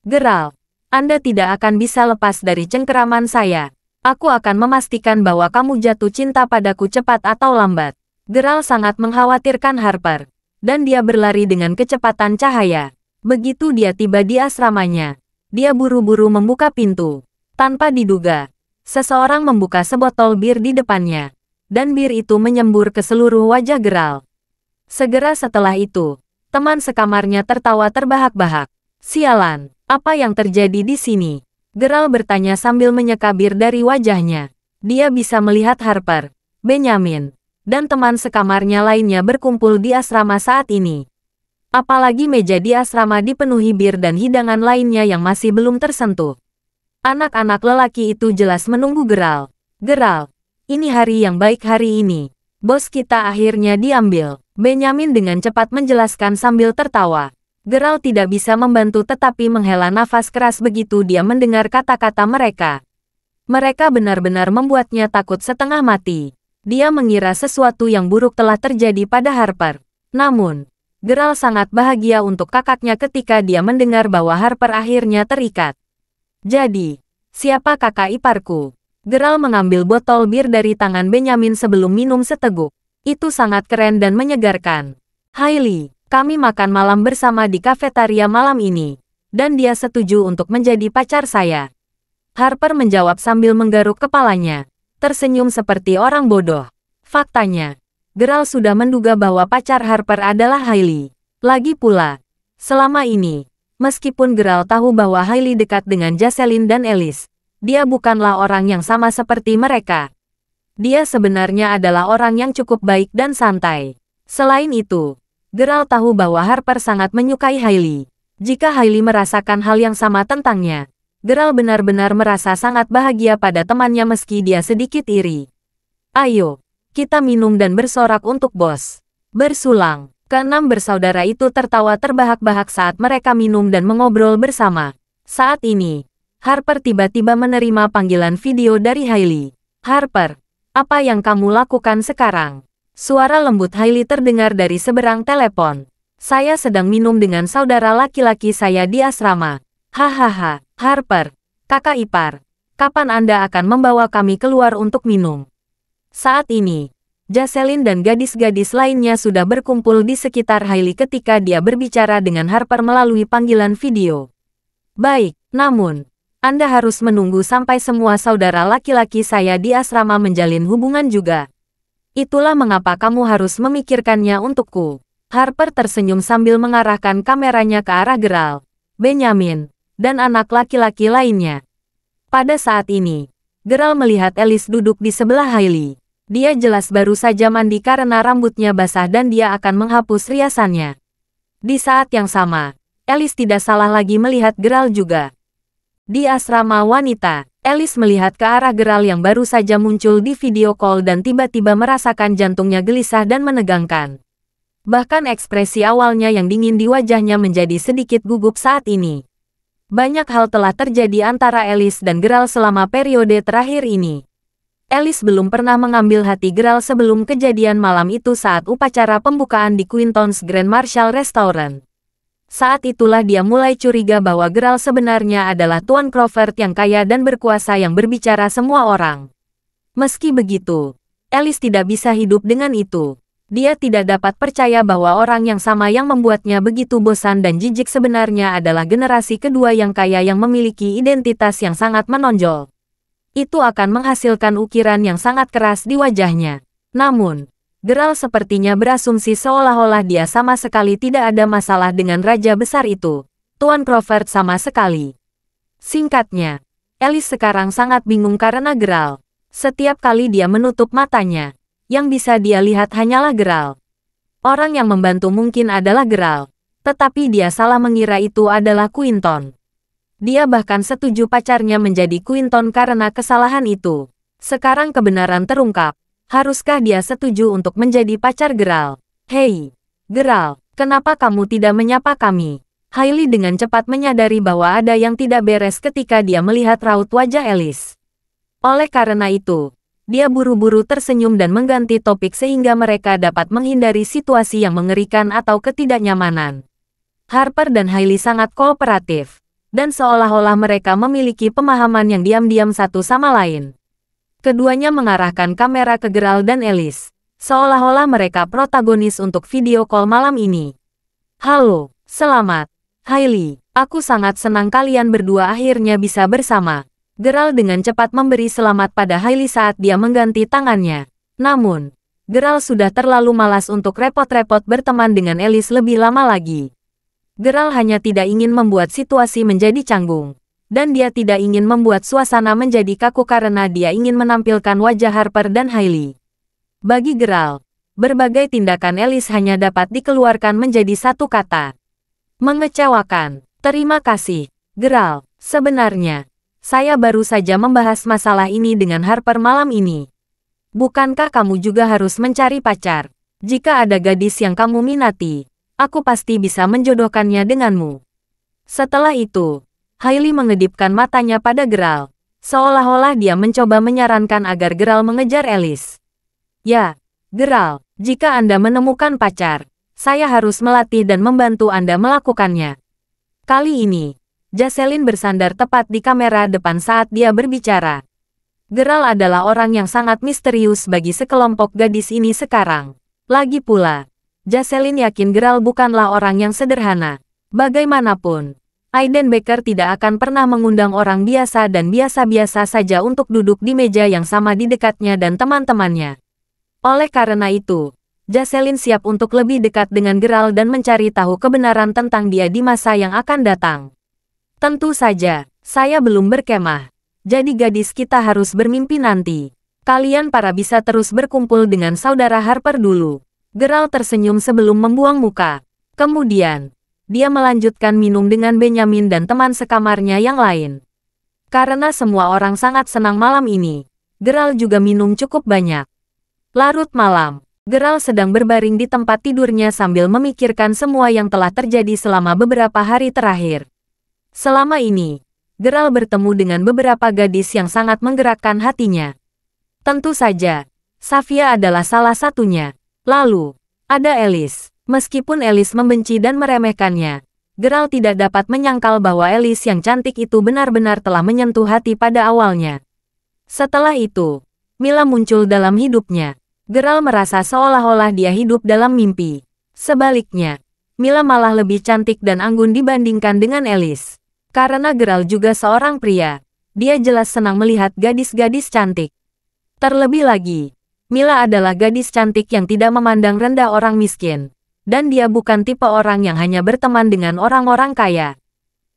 Geralt, Anda tidak akan bisa lepas dari cengkeraman saya. Aku akan memastikan bahwa kamu jatuh cinta padaku cepat atau lambat. Geralt sangat mengkhawatirkan Harper, dan dia berlari dengan kecepatan cahaya. Begitu dia tiba di asramanya, dia buru-buru membuka pintu. Tanpa diduga, seseorang membuka sebotol bir di depannya, dan bir itu menyembur ke seluruh wajah Geralt. Segera setelah itu, teman sekamarnya tertawa terbahak-bahak. Sialan, apa yang terjadi di sini? Geralt bertanya sambil menyeka bir dari wajahnya. Dia bisa melihat Harper, Benjamin, dan teman sekamarnya lainnya berkumpul di asrama saat ini. Apalagi meja di asrama dipenuhi bir dan hidangan lainnya yang masih belum tersentuh. Anak-anak lelaki itu jelas menunggu Geralt. Geralt, ini hari yang baik hari ini. Bos kita akhirnya diambil. Benjamin dengan cepat menjelaskan sambil tertawa. Geralt tidak bisa membantu tetapi menghela nafas keras begitu dia mendengar kata-kata mereka. Mereka benar-benar membuatnya takut setengah mati. Dia mengira sesuatu yang buruk telah terjadi pada Harper. Namun, Geralt sangat bahagia untuk kakaknya ketika dia mendengar bahwa Harper akhirnya terikat. Jadi, siapa kakak iparku? Geralt mengambil botol bir dari tangan Benjamin sebelum minum seteguk. Itu sangat keren dan menyegarkan. Hailey, kami makan malam bersama di kafetaria malam ini. Dan dia setuju untuk menjadi pacar saya. Harper menjawab sambil menggaruk kepalanya. Tersenyum seperti orang bodoh. Faktanya, Geralt sudah menduga bahwa pacar Harper adalah Hailey. Lagi pula, selama ini, meskipun Geralt tahu bahwa Hailey dekat dengan Jocelyn dan Alice, dia bukanlah orang yang sama seperti mereka. Dia sebenarnya adalah orang yang cukup baik dan santai. Selain itu, Geralt tahu bahwa Harper sangat menyukai Hailey. Jika Hailey merasakan hal yang sama tentangnya, Geralt benar-benar merasa sangat bahagia pada temannya meski dia sedikit iri. Ayo, kita minum dan bersorak untuk bos. Bersulang, keenam bersaudara itu tertawa terbahak-bahak saat mereka minum dan mengobrol bersama. Saat ini, Harper tiba-tiba menerima panggilan video dari Hailey. Harper, apa yang kamu lakukan sekarang? Suara lembut Hailey terdengar dari seberang telepon. Saya sedang minum dengan saudara laki-laki saya di asrama. Hahaha, Harper, kakak ipar, kapan Anda akan membawa kami keluar untuk minum? Saat ini, Jocelyn dan gadis-gadis lainnya sudah berkumpul di sekitar Hailey ketika dia berbicara dengan Harper melalui panggilan video. Baik, namun, Anda harus menunggu sampai semua saudara laki-laki saya di asrama menjalin hubungan juga. Itulah mengapa kamu harus memikirkannya untukku. Harper tersenyum sambil mengarahkan kameranya ke arah Geralt, Benjamin, dan anak laki-laki lainnya. Pada saat ini, Geralt melihat Alice duduk di sebelah Hailey. Dia jelas baru saja mandi karena rambutnya basah dan dia akan menghapus riasannya. Di saat yang sama, Alice tidak salah lagi melihat Geralt juga. Di asrama wanita, Alice melihat ke arah Geralt yang baru saja muncul di video call dan tiba-tiba merasakan jantungnya gelisah dan menegangkan. Bahkan ekspresi awalnya yang dingin di wajahnya menjadi sedikit gugup saat ini. Banyak hal telah terjadi antara Alice dan Geralt selama periode terakhir ini. Alice belum pernah mengambil hati Geralt sebelum kejadian malam itu saat upacara pembukaan di Quinton's Grand Marshal Restaurant. Saat itulah dia mulai curiga bahwa Geralt sebenarnya adalah Tuan Crawford yang kaya dan berkuasa yang berbicara semua orang. Meski begitu, Alice tidak bisa hidup dengan itu. Dia tidak dapat percaya bahwa orang yang sama yang membuatnya begitu bosan dan jijik sebenarnya adalah generasi kedua yang kaya yang memiliki identitas yang sangat menonjol. Itu akan menghasilkan ukiran yang sangat keras di wajahnya. Namun, Geralt sepertinya berasumsi seolah-olah dia sama sekali tidak ada masalah dengan raja besar itu. Tuan Crawford sama sekali. Singkatnya, Alice sekarang sangat bingung karena Geralt. Setiap kali dia menutup matanya, yang bisa dia lihat hanyalah Geralt. Orang yang membantu mungkin adalah Geralt, tetapi dia salah mengira itu adalah Quinton. Dia bahkan setuju pacarnya menjadi Quinton karena kesalahan itu. Sekarang kebenaran terungkap. Haruskah dia setuju untuk menjadi pacar Geralt? Hei, Geralt, kenapa kamu tidak menyapa kami? Hailey dengan cepat menyadari bahwa ada yang tidak beres ketika dia melihat raut wajah Alice. Oleh karena itu, dia buru-buru tersenyum dan mengganti topik sehingga mereka dapat menghindari situasi yang mengerikan atau ketidaknyamanan. Harper dan Hailey sangat kooperatif, dan seolah-olah mereka memiliki pemahaman yang diam-diam satu sama lain. Keduanya mengarahkan kamera ke Geralt dan Alice, seolah-olah mereka protagonis untuk video call malam ini. Halo, selamat, Hailey. Aku sangat senang kalian berdua akhirnya bisa bersama. Geralt dengan cepat memberi selamat pada Hailey saat dia mengganti tangannya. Namun, Geralt sudah terlalu malas untuk repot-repot berteman dengan Alice lebih lama lagi. Geralt hanya tidak ingin membuat situasi menjadi canggung. Dan dia tidak ingin membuat suasana menjadi kaku karena dia ingin menampilkan wajah Harper dan Hailey. Bagi Geralt, berbagai tindakan Alice hanya dapat dikeluarkan menjadi satu kata. Mengecewakan. Terima kasih, Geralt. Sebenarnya, saya baru saja membahas masalah ini dengan Harper malam ini. Bukankah kamu juga harus mencari pacar? Jika ada gadis yang kamu minati, aku pasti bisa menjodohkannya denganmu. Setelah itu, Hailey mengedipkan matanya pada Geralt, seolah-olah dia mencoba menyarankan agar Geralt mengejar Alice. Ya, Geralt, jika Anda menemukan pacar, saya harus melatih dan membantu Anda melakukannya. Kali ini, Jocelyn bersandar tepat di kamera depan saat dia berbicara. Geralt adalah orang yang sangat misterius bagi sekelompok gadis ini sekarang. Lagi pula, Jocelyn yakin Geralt bukanlah orang yang sederhana. Bagaimanapun, Aiden Baker tidak akan pernah mengundang orang biasa dan biasa-biasa saja untuk duduk di meja yang sama di dekatnya dan teman-temannya. Oleh karena itu, Jocelyn siap untuk lebih dekat dengan Geralt dan mencari tahu kebenaran tentang dia di masa yang akan datang. Tentu saja, saya belum berkemah. Jadi gadis kita harus bermimpi nanti. Kalian para bisa terus berkumpul dengan saudara Harper dulu. Geralt tersenyum sebelum membuang muka. Kemudian, dia melanjutkan minum dengan Benjamin dan teman sekamarnya yang lain. Karena semua orang sangat senang malam ini, Geralt juga minum cukup banyak. Larut malam, Geralt sedang berbaring di tempat tidurnya sambil memikirkan semua yang telah terjadi selama beberapa hari terakhir. Selama ini, Geralt bertemu dengan beberapa gadis yang sangat menggerakkan hatinya. Tentu saja, Safia adalah salah satunya. Lalu, ada Alice. Meskipun Alice membenci dan meremehkannya, Geralt tidak dapat menyangkal bahwa Alice yang cantik itu benar-benar telah menyentuh hati pada awalnya. Setelah itu, Mila muncul dalam hidupnya. Geralt merasa seolah-olah dia hidup dalam mimpi. Sebaliknya, Mila malah lebih cantik dan anggun dibandingkan dengan Alice. Karena Geralt juga seorang pria, dia jelas senang melihat gadis-gadis cantik. Terlebih lagi, Mila adalah gadis cantik yang tidak memandang rendah orang miskin. Dan dia bukan tipe orang yang hanya berteman dengan orang-orang kaya.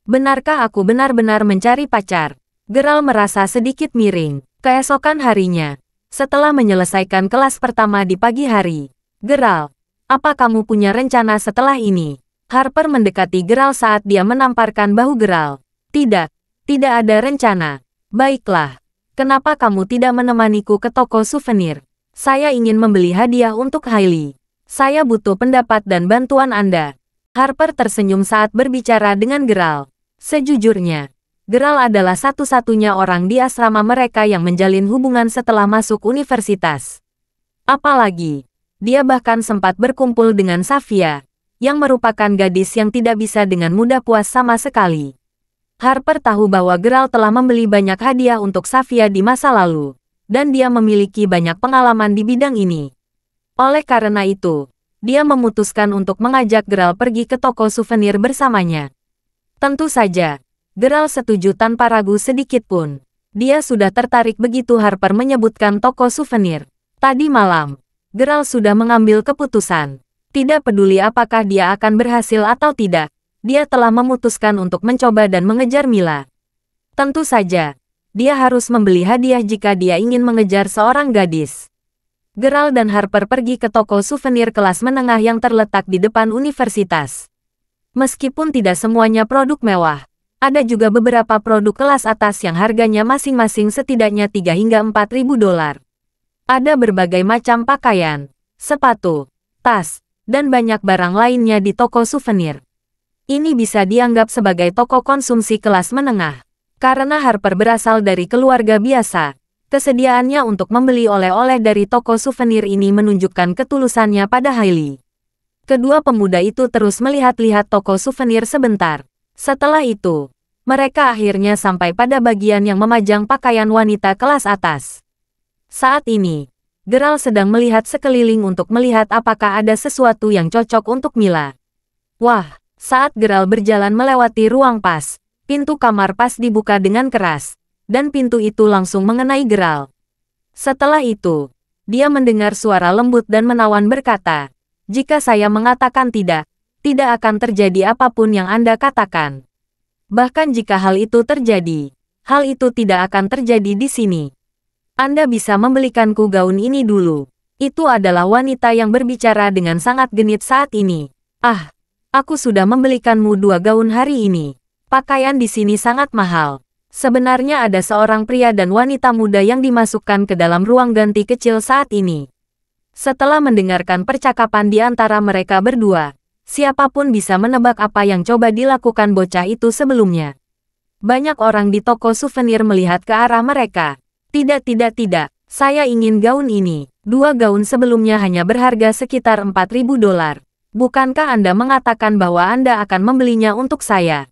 Benarkah aku benar-benar mencari pacar? Geralt merasa sedikit miring. Keesokan harinya, setelah menyelesaikan kelas pertama di pagi hari, Geralt, apa kamu punya rencana setelah ini? Harper mendekati Geralt saat dia menamparkan bahu Geralt. Tidak ada rencana. Baiklah, kenapa kamu tidak menemaniku ke toko souvenir? Saya ingin membeli hadiah untuk Hailey. Saya butuh pendapat dan bantuan Anda. Harper tersenyum saat berbicara dengan Geralt. Sejujurnya, Geralt adalah satu-satunya orang di asrama mereka yang menjalin hubungan setelah masuk universitas. Apalagi, dia bahkan sempat berkumpul dengan Safia, yang merupakan gadis yang tidak bisa dengan mudah puas sama sekali. Harper tahu bahwa Geralt telah membeli banyak hadiah untuk Safia di masa lalu, dan dia memiliki banyak pengalaman di bidang ini. Oleh karena itu, dia memutuskan untuk mengajak Geralt pergi ke toko souvenir bersamanya. Tentu saja, Geralt setuju tanpa ragu sedikit pun. Dia sudah tertarik begitu Harper menyebutkan toko souvenir. Tadi malam, Geralt sudah mengambil keputusan. Tidak peduli apakah dia akan berhasil atau tidak, dia telah memutuskan untuk mencoba dan mengejar Mila. Tentu saja, dia harus membeli hadiah jika dia ingin mengejar seorang gadis. Geralt dan Harper pergi ke toko souvenir kelas menengah yang terletak di depan universitas. Meskipun tidak semuanya produk mewah, ada juga beberapa produk kelas atas yang harganya masing-masing setidaknya 3 hingga 4.000 dolar. Ada berbagai macam pakaian, sepatu, tas, dan banyak barang lainnya di toko souvenir. Ini bisa dianggap sebagai toko konsumsi kelas menengah. Karena Harper berasal dari keluarga biasa, kesediaannya untuk membeli oleh-oleh dari toko souvenir ini menunjukkan ketulusannya pada Hailey. Kedua pemuda itu terus melihat-lihat toko souvenir sebentar. Setelah itu, mereka akhirnya sampai pada bagian yang memajang pakaian wanita kelas atas. Saat ini, Geralt sedang melihat sekeliling untuk melihat apakah ada sesuatu yang cocok untuk Mila. Wah, saat Geralt berjalan melewati ruang pas, pintu kamar pas dibuka dengan keras, dan pintu itu langsung mengenai Geralt. Setelah itu, dia mendengar suara lembut dan menawan berkata, "Jika saya mengatakan tidak, tidak akan terjadi apapun yang Anda katakan. Bahkan jika hal itu terjadi, hal itu tidak akan terjadi di sini. Anda bisa membelikanku gaun ini dulu." Itu adalah wanita yang berbicara dengan sangat genit saat ini. "Ah, aku sudah membelikanmu 2 gaun hari ini. Pakaian di sini sangat mahal." Sebenarnya ada seorang pria dan wanita muda yang dimasukkan ke dalam ruang ganti kecil saat ini. Setelah mendengarkan percakapan di antara mereka berdua, siapapun bisa menebak apa yang coba dilakukan bocah itu sebelumnya. Banyak orang di toko souvenir melihat ke arah mereka. Tidak, saya ingin gaun ini. 2 gaun sebelumnya hanya berharga sekitar 4.000 dolar. Bukankah Anda mengatakan bahwa Anda akan membelinya untuk saya?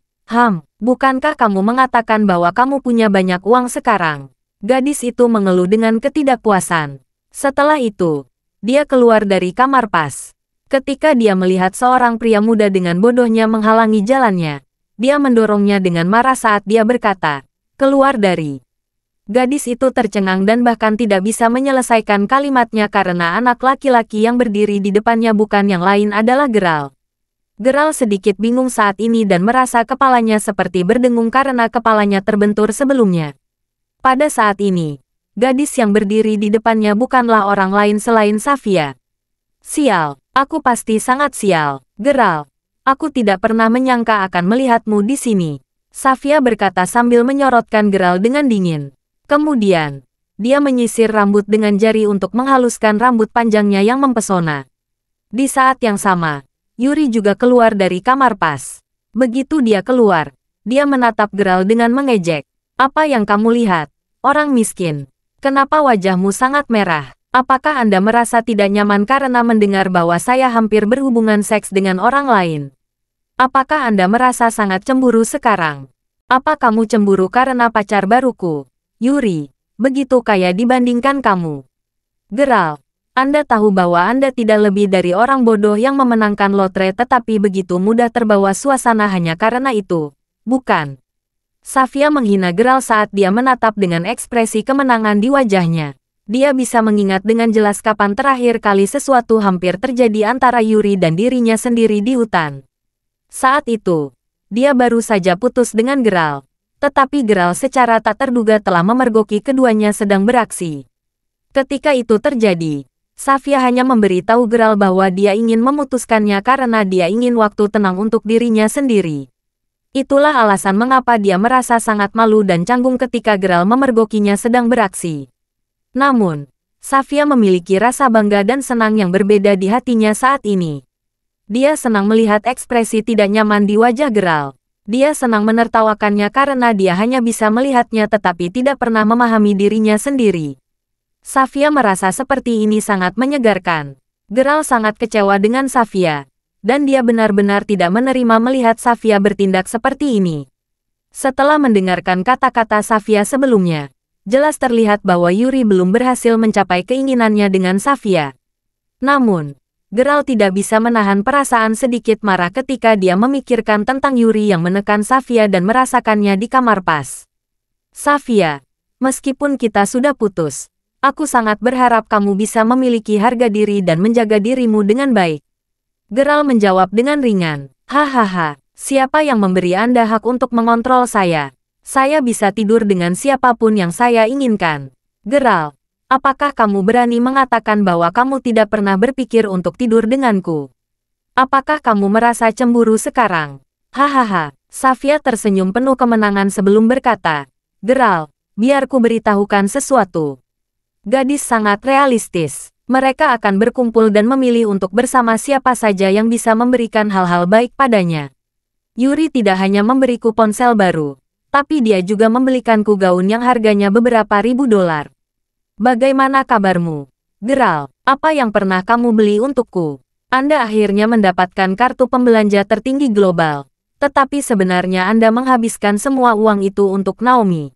Bukankah kamu mengatakan bahwa kamu punya banyak uang sekarang? Gadis itu mengeluh dengan ketidakpuasan. Setelah itu, dia keluar dari kamar pas. Ketika dia melihat seorang pria muda dengan bodohnya menghalangi jalannya, dia mendorongnya dengan marah saat dia berkata, "Keluar dari." Gadis itu tercengang dan bahkan tidak bisa menyelesaikan kalimatnya karena anak laki-laki yang berdiri di depannya bukan yang lain adalah Geralt. Geralt sedikit bingung saat ini dan merasa kepalanya seperti berdengung karena kepalanya terbentur sebelumnya. Pada saat ini, gadis yang berdiri di depannya bukanlah orang lain selain Safia. "Sial, aku pasti sangat sial, Geralt. Aku tidak pernah menyangka akan melihatmu di sini," Safia berkata sambil menyorotkan Geralt dengan dingin. Kemudian, dia menyisir rambut dengan jari untuk menghaluskan rambut panjangnya yang mempesona. Di saat yang sama, Yuri juga keluar dari kamar pas. Begitu dia keluar, dia menatap Geralt dengan mengejek. "Apa yang kamu lihat? Orang miskin. Kenapa wajahmu sangat merah? Apakah Anda merasa tidak nyaman karena mendengar bahwa saya hampir berhubungan seks dengan orang lain? Apakah Anda merasa sangat cemburu sekarang? Apa kamu cemburu karena pacar baruku? Yuri, begitu kaya dibandingkan kamu." "Geralt, Anda tahu bahwa Anda tidak lebih dari orang bodoh yang memenangkan lotre tetapi begitu mudah terbawa suasana hanya karena itu, bukan?" Safia menghina Geralt saat dia menatap dengan ekspresi kemenangan di wajahnya. Dia bisa mengingat dengan jelas kapan terakhir kali sesuatu hampir terjadi antara Yuri dan dirinya sendiri di hutan. Saat itu, dia baru saja putus dengan Geralt. Tetapi Geralt secara tak terduga telah memergoki keduanya sedang beraksi. Ketika itu terjadi, Safia hanya memberitahu Geralt bahwa dia ingin memutuskannya karena dia ingin waktu tenang untuk dirinya sendiri. Itulah alasan mengapa dia merasa sangat malu dan canggung ketika Geralt memergokinya sedang beraksi. Namun, Safia memiliki rasa bangga dan senang yang berbeda di hatinya saat ini. Dia senang melihat ekspresi tidak nyaman di wajah Geralt. Dia senang menertawakannya karena dia hanya bisa melihatnya tetapi tidak pernah memahami dirinya sendiri. Safia merasa seperti ini sangat menyegarkan. Geralt sangat kecewa dengan Safia, dan dia benar-benar tidak menerima melihat Safia bertindak seperti ini. Setelah mendengarkan kata-kata Safia sebelumnya, jelas terlihat bahwa Yuri belum berhasil mencapai keinginannya dengan Safia. Namun, Geralt tidak bisa menahan perasaan sedikit marah ketika dia memikirkan tentang Yuri yang menekan Safia dan merasakannya di kamar pas. Safia, meskipun kita sudah putus, aku sangat berharap kamu bisa memiliki harga diri dan menjaga dirimu dengan baik. Geralt menjawab dengan ringan. Hahaha, siapa yang memberi Anda hak untuk mengontrol saya? Saya bisa tidur dengan siapapun yang saya inginkan. Geralt, apakah kamu berani mengatakan bahwa kamu tidak pernah berpikir untuk tidur denganku? Apakah kamu merasa cemburu sekarang? Hahaha, Safia tersenyum penuh kemenangan sebelum berkata, Geralt, biar ku beritahukan sesuatu. Gadis sangat realistis. Mereka akan berkumpul dan memilih untuk bersama siapa saja yang bisa memberikan hal-hal baik padanya. Yuri tidak hanya memberiku ponsel baru, tapi dia juga membelikanku gaun yang harganya beberapa ribu dolar. Bagaimana kabarmu? Geralt, apa yang pernah kamu beli untukku? Anda akhirnya mendapatkan kartu pembelanja tertinggi global. Tetapi sebenarnya Anda menghabiskan semua uang itu untuk Naomi.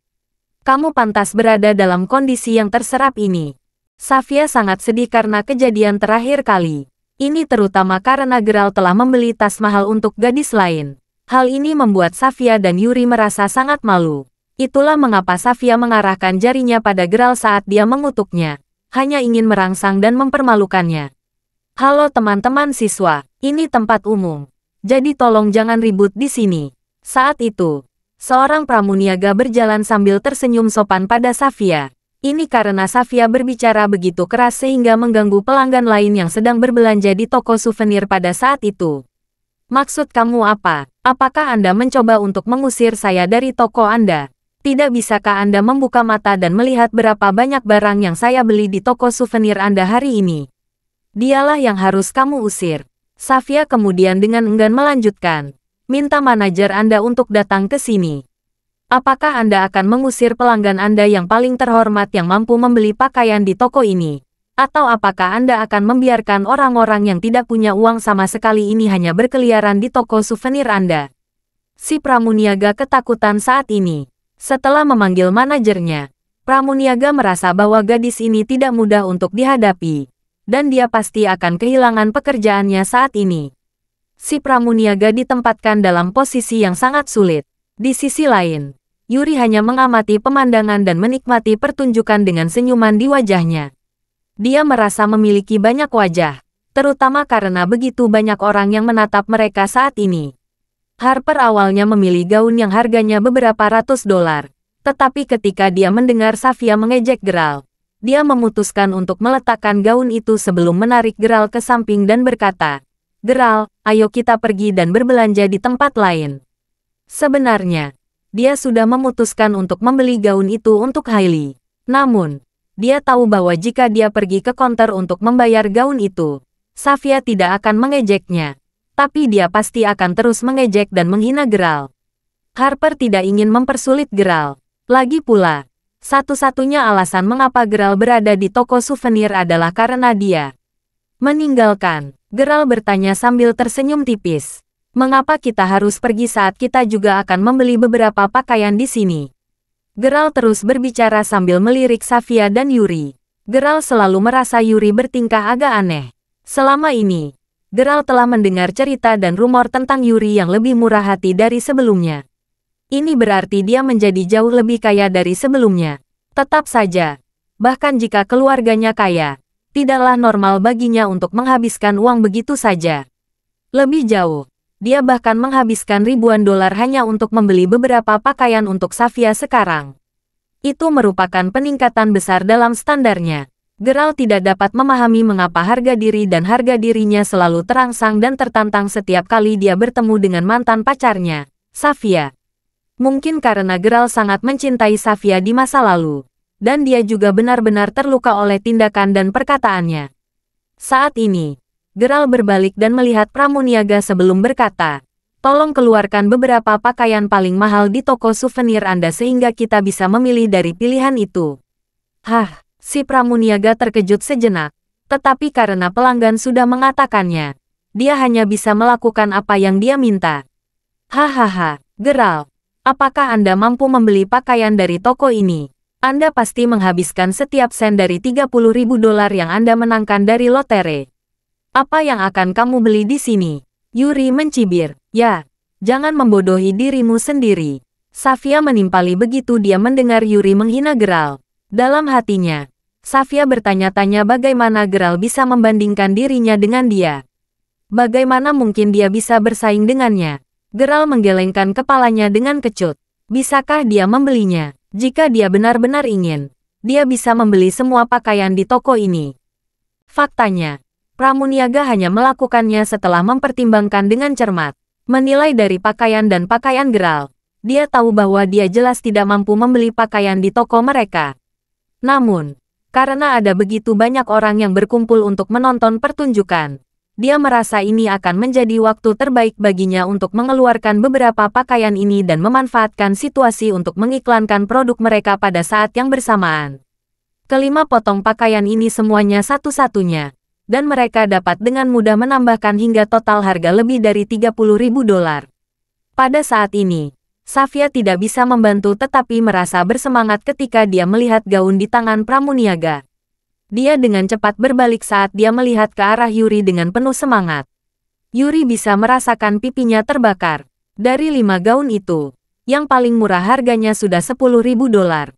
Kamu pantas berada dalam kondisi yang terserap ini. Safia sangat sedih karena kejadian terakhir kali. Ini terutama karena Geralt telah membeli tas mahal untuk gadis lain. Hal ini membuat Safia dan Yuri merasa sangat malu. Itulah mengapa Safia mengarahkan jarinya pada Geralt saat dia mengutuknya. Hanya ingin merangsang dan mempermalukannya. Halo teman-teman siswa, ini tempat umum. Jadi tolong jangan ribut di sini. Saat itu, seorang pramuniaga berjalan sambil tersenyum sopan pada Safia. Ini karena Safia berbicara begitu keras sehingga mengganggu pelanggan lain yang sedang berbelanja di toko souvenir pada saat itu. Maksud kamu apa? Apakah Anda mencoba untuk mengusir saya dari toko Anda? Tidak bisakah Anda membuka mata dan melihat berapa banyak barang yang saya beli di toko souvenir Anda hari ini? Dialah yang harus kamu usir. Safia kemudian dengan enggan melanjutkan. Minta manajer Anda untuk datang ke sini. Apakah Anda akan mengusir pelanggan Anda yang paling terhormat yang mampu membeli pakaian di toko ini? Atau apakah Anda akan membiarkan orang-orang yang tidak punya uang sama sekali ini hanya berkeliaran di toko souvenir Anda? Si pramuniaga ketakutan saat ini. Setelah memanggil manajernya, pramuniaga merasa bahwa gadis ini tidak mudah untuk dihadapi, dan dia pasti akan kehilangan pekerjaannya saat ini. Si pramuniaga ditempatkan dalam posisi yang sangat sulit. Di sisi lain, Yuri hanya mengamati pemandangan dan menikmati pertunjukan dengan senyuman di wajahnya. Dia merasa memiliki banyak wajah, terutama karena begitu banyak orang yang menatap mereka saat ini. Harper awalnya memilih gaun yang harganya beberapa ratus dolar, tetapi ketika dia mendengar Safia mengejek Geralt, dia memutuskan untuk meletakkan gaun itu sebelum menarik Geralt ke samping dan berkata, Geralt, ayo kita pergi dan berbelanja di tempat lain. Sebenarnya, dia sudah memutuskan untuk membeli gaun itu untuk Hailey. Namun, dia tahu bahwa jika dia pergi ke konter untuk membayar gaun itu, Safia tidak akan mengejeknya. Tapi dia pasti akan terus mengejek dan menghina Geralt. Harper tidak ingin mempersulit Geralt. Lagi pula, satu-satunya alasan mengapa Geralt berada di toko souvenir adalah karena dia meninggalkan. Geralt bertanya sambil tersenyum tipis. Mengapa kita harus pergi saat kita juga akan membeli beberapa pakaian di sini? Geralt terus berbicara sambil melirik Safia dan Yuri. Geralt selalu merasa Yuri bertingkah agak aneh. Selama ini, Geralt telah mendengar cerita dan rumor tentang Yuri yang lebih murah hati dari sebelumnya. Ini berarti dia menjadi jauh lebih kaya dari sebelumnya. Tetap saja, bahkan jika keluarganya kaya, tidaklah normal baginya untuk menghabiskan uang begitu saja. Lebih jauh, dia bahkan menghabiskan ribuan dolar hanya untuk membeli beberapa pakaian untuk Safia sekarang. Itu merupakan peningkatan besar dalam standarnya. Geralt tidak dapat memahami mengapa harga diri dan harga dirinya selalu terangsang dan tertantang setiap kali dia bertemu dengan mantan pacarnya, Safia. Mungkin karena Geralt sangat mencintai Safia di masa lalu, dan dia juga benar-benar terluka oleh tindakan dan perkataannya. Saat ini, Geralt berbalik dan melihat pramuniaga sebelum berkata, tolong keluarkan beberapa pakaian paling mahal di toko souvenir Anda sehingga kita bisa memilih dari pilihan itu. Hah? Si pramuniaga terkejut sejenak, tetapi karena pelanggan sudah mengatakannya, dia hanya bisa melakukan apa yang dia minta. Hahaha, Geralt, apakah Anda mampu membeli pakaian dari toko ini? Anda pasti menghabiskan setiap sen dari 30.000 dolar yang Anda menangkan dari lotre. Apa yang akan kamu beli di sini? Yuri mencibir. Ya, jangan membodohi dirimu sendiri. Safia menimpali begitu dia mendengar Yuri menghina Geralt. Dalam hatinya, Safia bertanya-tanya bagaimana Geralt bisa membandingkan dirinya dengan dia. Bagaimana mungkin dia bisa bersaing dengannya? Geralt menggelengkan kepalanya dengan kecut. Bisakah dia membelinya? Jika dia benar-benar ingin, dia bisa membeli semua pakaian di toko ini. Faktanya, Pramuniaga hanya melakukannya setelah mempertimbangkan dengan cermat. Menilai dari pakaian dan pakaian Geralt, dia tahu bahwa dia jelas tidak mampu membeli pakaian di toko mereka. Namun, karena ada begitu banyak orang yang berkumpul untuk menonton pertunjukan, dia merasa ini akan menjadi waktu terbaik baginya untuk mengeluarkan beberapa pakaian ini dan memanfaatkan situasi untuk mengiklankan produk mereka pada saat yang bersamaan. Kelima potong pakaian ini semuanya satu-satunya, dan mereka dapat dengan mudah menambahkan hingga total harga lebih dari 30.000 dolar. Pada saat ini, Safia tidak bisa membantu tetapi merasa bersemangat ketika dia melihat gaun di tangan Pramuniaga. Dia dengan cepat berbalik saat dia melihat ke arah Yuri dengan penuh semangat. Yuri bisa merasakan pipinya terbakar. Dari 5 gaun itu, yang paling murah harganya sudah 10.000 dolar.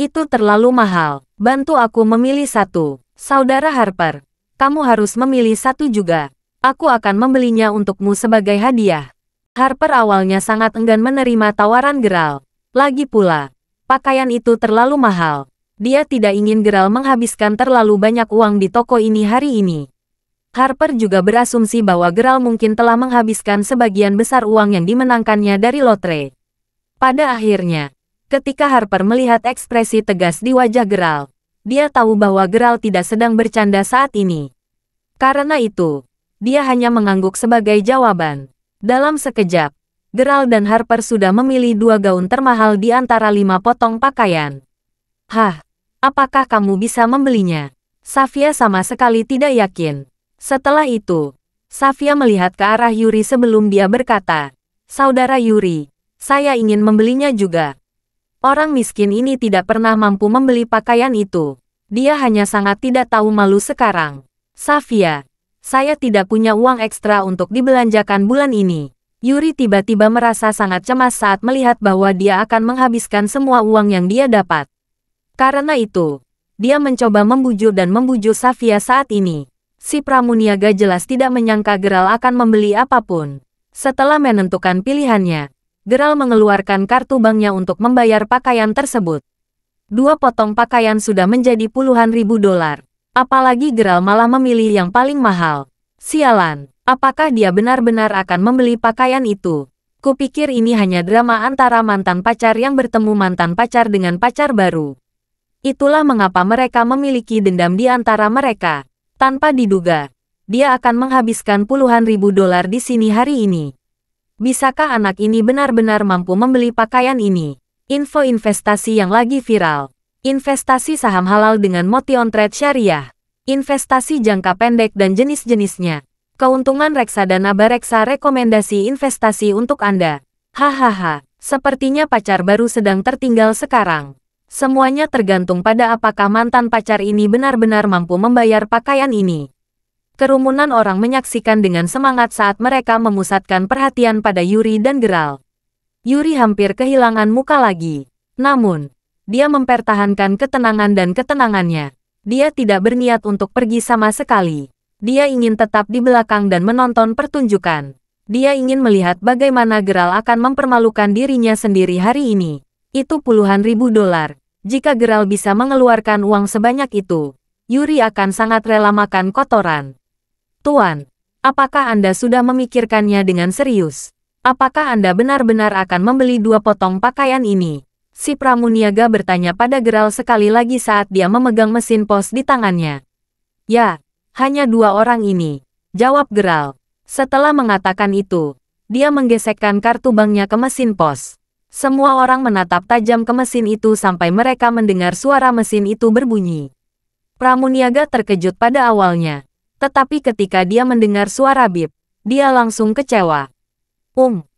Itu terlalu mahal. Bantu aku memilih satu. Saudara Harper, kamu harus memilih satu juga. Aku akan membelinya untukmu sebagai hadiah. Harper awalnya sangat enggan menerima tawaran Geralt. Lagi pula, pakaian itu terlalu mahal. Dia tidak ingin Geralt menghabiskan terlalu banyak uang di toko ini hari ini. Harper juga berasumsi bahwa Geralt mungkin telah menghabiskan sebagian besar uang yang dimenangkannya dari lotre. Pada akhirnya, ketika Harper melihat ekspresi tegas di wajah Geralt, dia tahu bahwa Geralt tidak sedang bercanda saat ini. Karena itu, dia hanya mengangguk sebagai jawaban. Dalam sekejap, Geralt dan Harper sudah memilih 2 gaun termahal di antara 5 potong pakaian. Hah? Apakah kamu bisa membelinya? Safia sama sekali tidak yakin. Setelah itu, Safia melihat ke arah Yuri sebelum dia berkata, "Saudara Yuri, saya ingin membelinya juga." Orang miskin ini tidak pernah mampu membeli pakaian itu. Dia hanya sangat tidak tahu malu sekarang. Safia, saya tidak punya uang ekstra untuk dibelanjakan bulan ini. Yuri tiba-tiba merasa sangat cemas saat melihat bahwa dia akan menghabiskan semua uang yang dia dapat. Karena itu, dia mencoba membujuk Safia saat ini. Si Pramuniaga jelas tidak menyangka Geralt akan membeli apapun. Setelah menentukan pilihannya, Geralt mengeluarkan kartu banknya untuk membayar pakaian tersebut. 2 potong pakaian sudah menjadi puluhan ribu dolar. Apalagi Geralt malah memilih yang paling mahal. Sialan, apakah dia benar-benar akan membeli pakaian itu? Kupikir ini hanya drama antara mantan pacar yang bertemu mantan pacar dengan pacar baru. Itulah mengapa mereka memiliki dendam di antara mereka. Tanpa diduga, dia akan menghabiskan puluhan ribu dolar di sini hari ini. Bisakah anak ini benar-benar mampu membeli pakaian ini? Info investasi yang lagi viral. Investasi saham halal dengan Motion Trade Syariah. Investasi jangka pendek dan jenis-jenisnya. Keuntungan reksadana Bareksa rekomendasi investasi untuk Anda. Hahaha, sepertinya pacar baru sedang tertinggal sekarang. Semuanya tergantung pada apakah mantan pacar ini benar-benar mampu membayar pakaian ini. Kerumunan orang menyaksikan dengan semangat saat mereka memusatkan perhatian pada Yuri dan Geralt. Yuri hampir kehilangan muka lagi. Namun, dia mempertahankan ketenangan dan ketenangannya. Dia tidak berniat untuk pergi sama sekali. Dia ingin tetap di belakang dan menonton pertunjukan. Dia ingin melihat bagaimana Geralt akan mempermalukan dirinya sendiri hari ini. Itu puluhan ribu dolar. Jika Geralt bisa mengeluarkan uang sebanyak itu, Yuri akan sangat rela makan kotoran. Tuan, apakah Anda sudah memikirkannya dengan serius? Apakah Anda benar-benar akan membeli 2 potong pakaian ini? Si Pramuniaga bertanya pada Geralt sekali lagi saat dia memegang mesin pos di tangannya. Ya, hanya 2 orang ini, jawab Geralt. Setelah mengatakan itu, dia menggesekkan kartu banknya ke mesin pos. Semua orang menatap tajam ke mesin itu sampai mereka mendengar suara mesin itu berbunyi. Pramuniaga terkejut pada awalnya, tetapi ketika dia mendengar suara bip, dia langsung kecewa.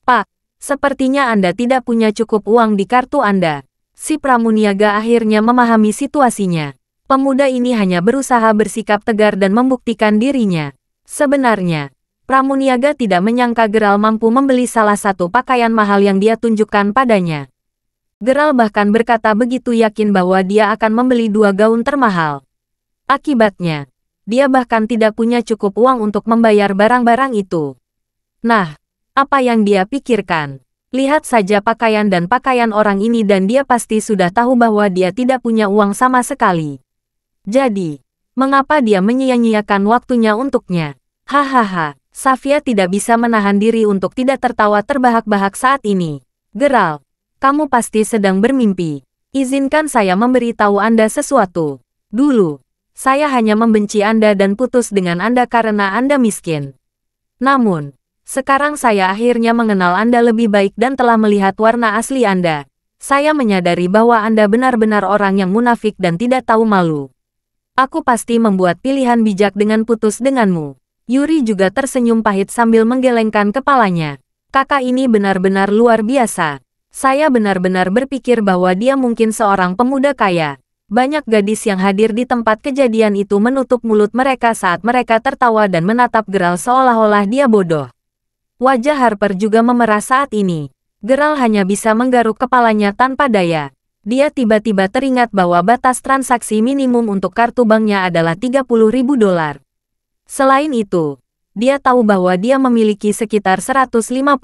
Pak, sepertinya Anda tidak punya cukup uang di kartu Anda. Si pramuniaga akhirnya memahami situasinya. Pemuda ini hanya berusaha bersikap tegar dan membuktikan dirinya. Sebenarnya, pramuniaga tidak menyangka Geralt mampu membeli salah satu pakaian mahal yang dia tunjukkan padanya. Geralt bahkan berkata begitu yakin bahwa dia akan membeli 2 gaun termahal. Akibatnya, dia bahkan tidak punya cukup uang untuk membayar barang-barang itu. Nah, apa yang dia pikirkan? Lihat saja pakaian dan pakaian orang ini dan dia pasti sudah tahu bahwa dia tidak punya uang sama sekali. Jadi, mengapa dia menyia-nyiakan waktunya untuknya? Hahaha, Safia tidak bisa menahan diri untuk tidak tertawa terbahak-bahak saat ini. Geralt, kamu pasti sedang bermimpi. Izinkan saya memberitahu Anda sesuatu. Dulu, saya hanya membenci Anda dan putus dengan Anda karena Anda miskin. Namun, sekarang saya akhirnya mengenal Anda lebih baik dan telah melihat warna asli Anda. Saya menyadari bahwa Anda benar-benar orang yang munafik dan tidak tahu malu. Aku pasti membuat pilihan bijak dengan putus denganmu. Yuri juga tersenyum pahit sambil menggelengkan kepalanya. Kakak ini benar-benar luar biasa. Saya benar-benar berpikir bahwa dia mungkin seorang pemuda kaya. Banyak gadis yang hadir di tempat kejadian itu menutup mulut mereka saat mereka tertawa dan menatap Geralt seolah-olah dia bodoh. Wajah Harper juga memerah saat ini. Geralt hanya bisa menggaruk kepalanya tanpa daya. Dia tiba-tiba teringat bahwa batas transaksi minimum untuk kartu banknya adalah $30.000. Selain itu, dia tahu bahwa dia memiliki sekitar $150.000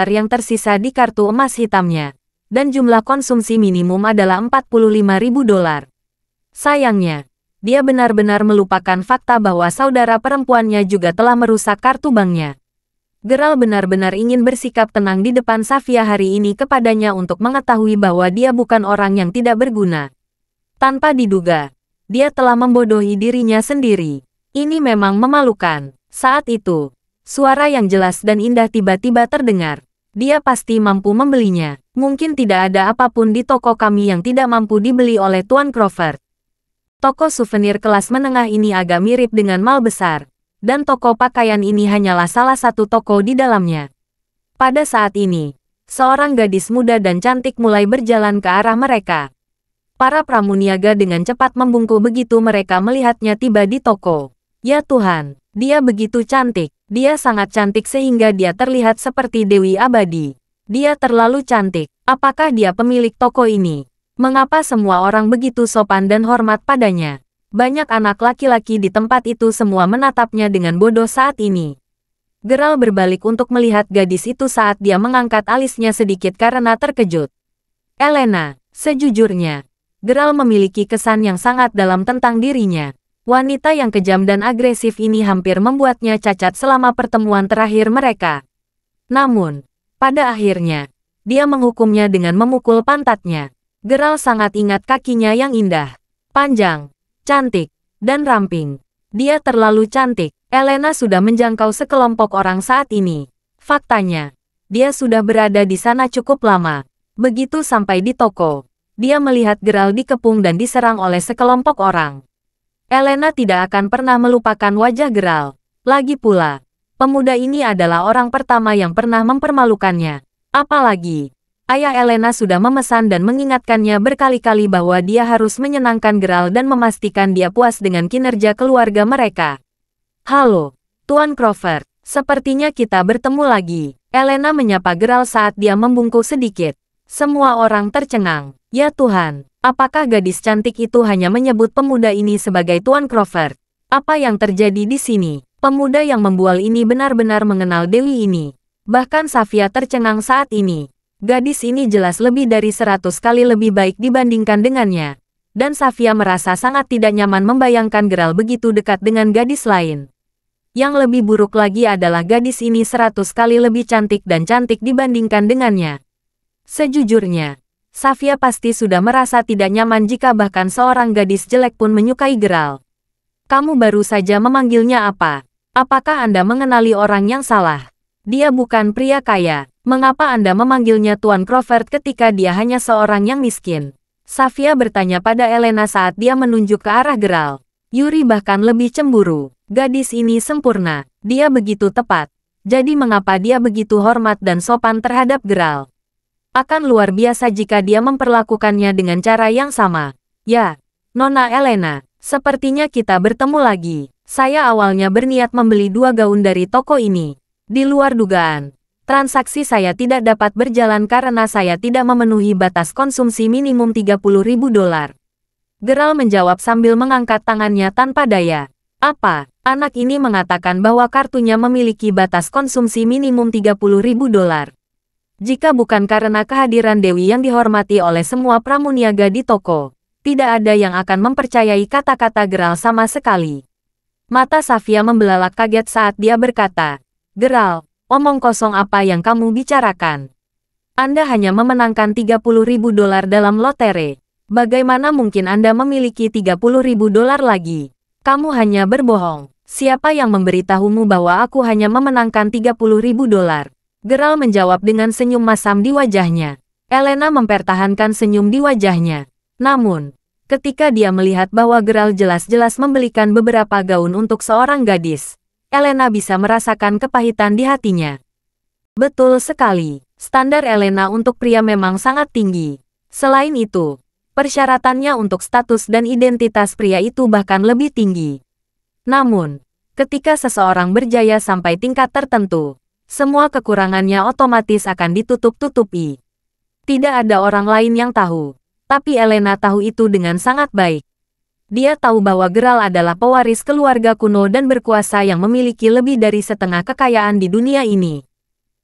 yang tersisa di kartu emas hitamnya. Dan jumlah konsumsi minimum adalah $45.000. Sayangnya, dia benar-benar melupakan fakta bahwa saudara perempuannya juga telah merusak kartu banknya. Geralt benar-benar ingin bersikap tenang di depan Safia hari ini kepadanya untuk mengetahui bahwa dia bukan orang yang tidak berguna. Tanpa diduga, dia telah membodohi dirinya sendiri. Ini memang memalukan. Saat itu, suara yang jelas dan indah tiba-tiba terdengar. Dia pasti mampu membelinya. Mungkin tidak ada apapun di toko kami yang tidak mampu dibeli oleh Tuan Crawford. Toko souvenir kelas menengah ini agak mirip dengan mal besar. Dan toko pakaian ini hanyalah salah satu toko di dalamnya. Pada saat ini, seorang gadis muda dan cantik mulai berjalan ke arah mereka. Para pramuniaga dengan cepat membungkuk begitu mereka melihatnya tiba di toko. Ya Tuhan, dia begitu cantik. Dia sangat cantik sehingga dia terlihat seperti Dewi Abadi. Dia terlalu cantik. Apakah dia pemilik toko ini? Mengapa semua orang begitu sopan dan hormat padanya? Banyak anak laki-laki di tempat itu semua menatapnya dengan bodoh saat ini. Geralt berbalik untuk melihat gadis itu saat dia mengangkat alisnya sedikit karena terkejut. Elena, sejujurnya, Geralt memiliki kesan yang sangat dalam tentang dirinya. Wanita yang kejam dan agresif ini hampir membuatnya cacat selama pertemuan terakhir mereka. Namun, pada akhirnya, dia menghukumnya dengan memukul pantatnya. Geralt sangat ingat kakinya yang indah, panjang, cantik, dan ramping. Dia terlalu cantik. Elena sudah menjangkau sekelompok orang saat ini. Faktanya, dia sudah berada di sana cukup lama. Begitu sampai di toko, dia melihat Geralt dikepung dan diserang oleh sekelompok orang. Elena tidak akan pernah melupakan wajah Geralt. Lagi pula, pemuda ini adalah orang pertama yang pernah mempermalukannya. Apalagi, ayah Elena sudah memesan dan mengingatkannya berkali-kali bahwa dia harus menyenangkan Geralt dan memastikan dia puas dengan kinerja keluarga mereka. Halo, Tuan Crawford. Sepertinya kita bertemu lagi. Elena menyapa Geralt saat dia membungkuk sedikit. Semua orang tercengang. Ya Tuhan, apakah gadis cantik itu hanya menyebut pemuda ini sebagai Tuan Crawford? Apa yang terjadi di sini? Pemuda yang membual ini benar-benar mengenal Dewi ini. Bahkan Safia tercengang saat ini. Gadis ini jelas lebih dari 100 kali lebih baik dibandingkan dengannya. Dan Safia merasa sangat tidak nyaman membayangkan Geralt begitu dekat dengan gadis lain. Yang lebih buruk lagi adalah gadis ini 100 kali lebih cantik dan cantik dibandingkan dengannya. Sejujurnya, Safia pasti sudah merasa tidak nyaman jika bahkan seorang gadis jelek pun menyukai Geralt. Kamu baru saja memanggilnya apa? Apakah Anda mengenali orang yang salah? Dia bukan pria kaya. Mengapa Anda memanggilnya Tuan Crawford ketika dia hanya seorang yang miskin? Safia bertanya pada Elena saat dia menunjuk ke arah Geralt. Yuri bahkan lebih cemburu. Gadis ini sempurna. Dia begitu tepat. Jadi mengapa dia begitu hormat dan sopan terhadap Geralt? Akan luar biasa jika dia memperlakukannya dengan cara yang sama. Ya, Nona Elena, sepertinya kita bertemu lagi. Saya awalnya berniat membeli 2 gaun dari toko ini. Di luar dugaan, transaksi saya tidak dapat berjalan karena saya tidak memenuhi batas konsumsi minimum $30.000. Geralt menjawab sambil mengangkat tangannya tanpa daya. Apa? Anak ini mengatakan bahwa kartunya memiliki batas konsumsi minimum $30.000. Jika bukan karena kehadiran Dewi yang dihormati oleh semua pramuniaga di toko, tidak ada yang akan mempercayai kata-kata Geralt sama sekali. Mata Safia membelalak kaget saat dia berkata, "Geralt, omong kosong apa yang kamu bicarakan? Anda hanya memenangkan $30.000 dalam lotre. Bagaimana mungkin Anda memiliki $30.000 lagi? Kamu hanya berbohong. Siapa yang memberitahumu bahwa aku hanya memenangkan $30.000? Geralt menjawab dengan senyum masam di wajahnya. Elena mempertahankan senyum di wajahnya. Namun, ketika dia melihat bahwa Geralt jelas-jelas membelikan beberapa gaun untuk seorang gadis, Elena bisa merasakan kepahitan di hatinya. Betul sekali, standar Elena untuk pria memang sangat tinggi. Selain itu, persyaratannya untuk status dan identitas pria itu bahkan lebih tinggi. Namun, ketika seseorang berjaya sampai tingkat tertentu, semua kekurangannya otomatis akan ditutup-tutupi. Tidak ada orang lain yang tahu, tapi Elena tahu itu dengan sangat baik. Dia tahu bahwa Geralt adalah pewaris keluarga kuno dan berkuasa yang memiliki lebih dari setengah kekayaan di dunia ini.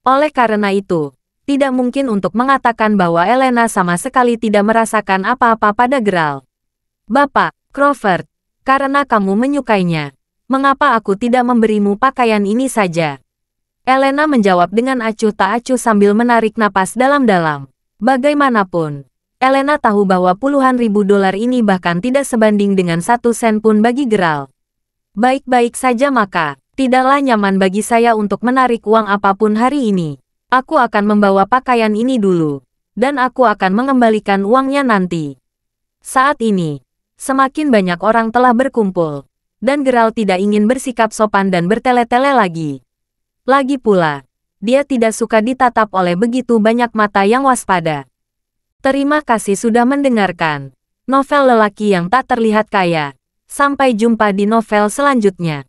Oleh karena itu, tidak mungkin untuk mengatakan bahwa Elena sama sekali tidak merasakan apa-apa pada Geralt. Bapak, Crawford, karena kamu menyukainya, mengapa aku tidak memberimu pakaian ini saja? Elena menjawab dengan acuh tak acuh sambil menarik napas dalam-dalam. Bagaimanapun, Elena tahu bahwa puluhan ribu dolar ini bahkan tidak sebanding dengan 1 sen pun bagi Geralt. Baik-baik saja maka, tidaklah nyaman bagi saya untuk menarik uang apapun hari ini. Aku akan membawa pakaian ini dulu, dan aku akan mengembalikan uangnya nanti. Saat ini, semakin banyak orang telah berkumpul, dan Geralt tidak ingin bersikap sopan dan bertele-tele lagi. Lagi pula, dia tidak suka ditatap oleh begitu banyak mata yang waspada. Terima kasih sudah mendengarkan novel lelaki yang tak terlihat kaya. Sampai jumpa di novel selanjutnya.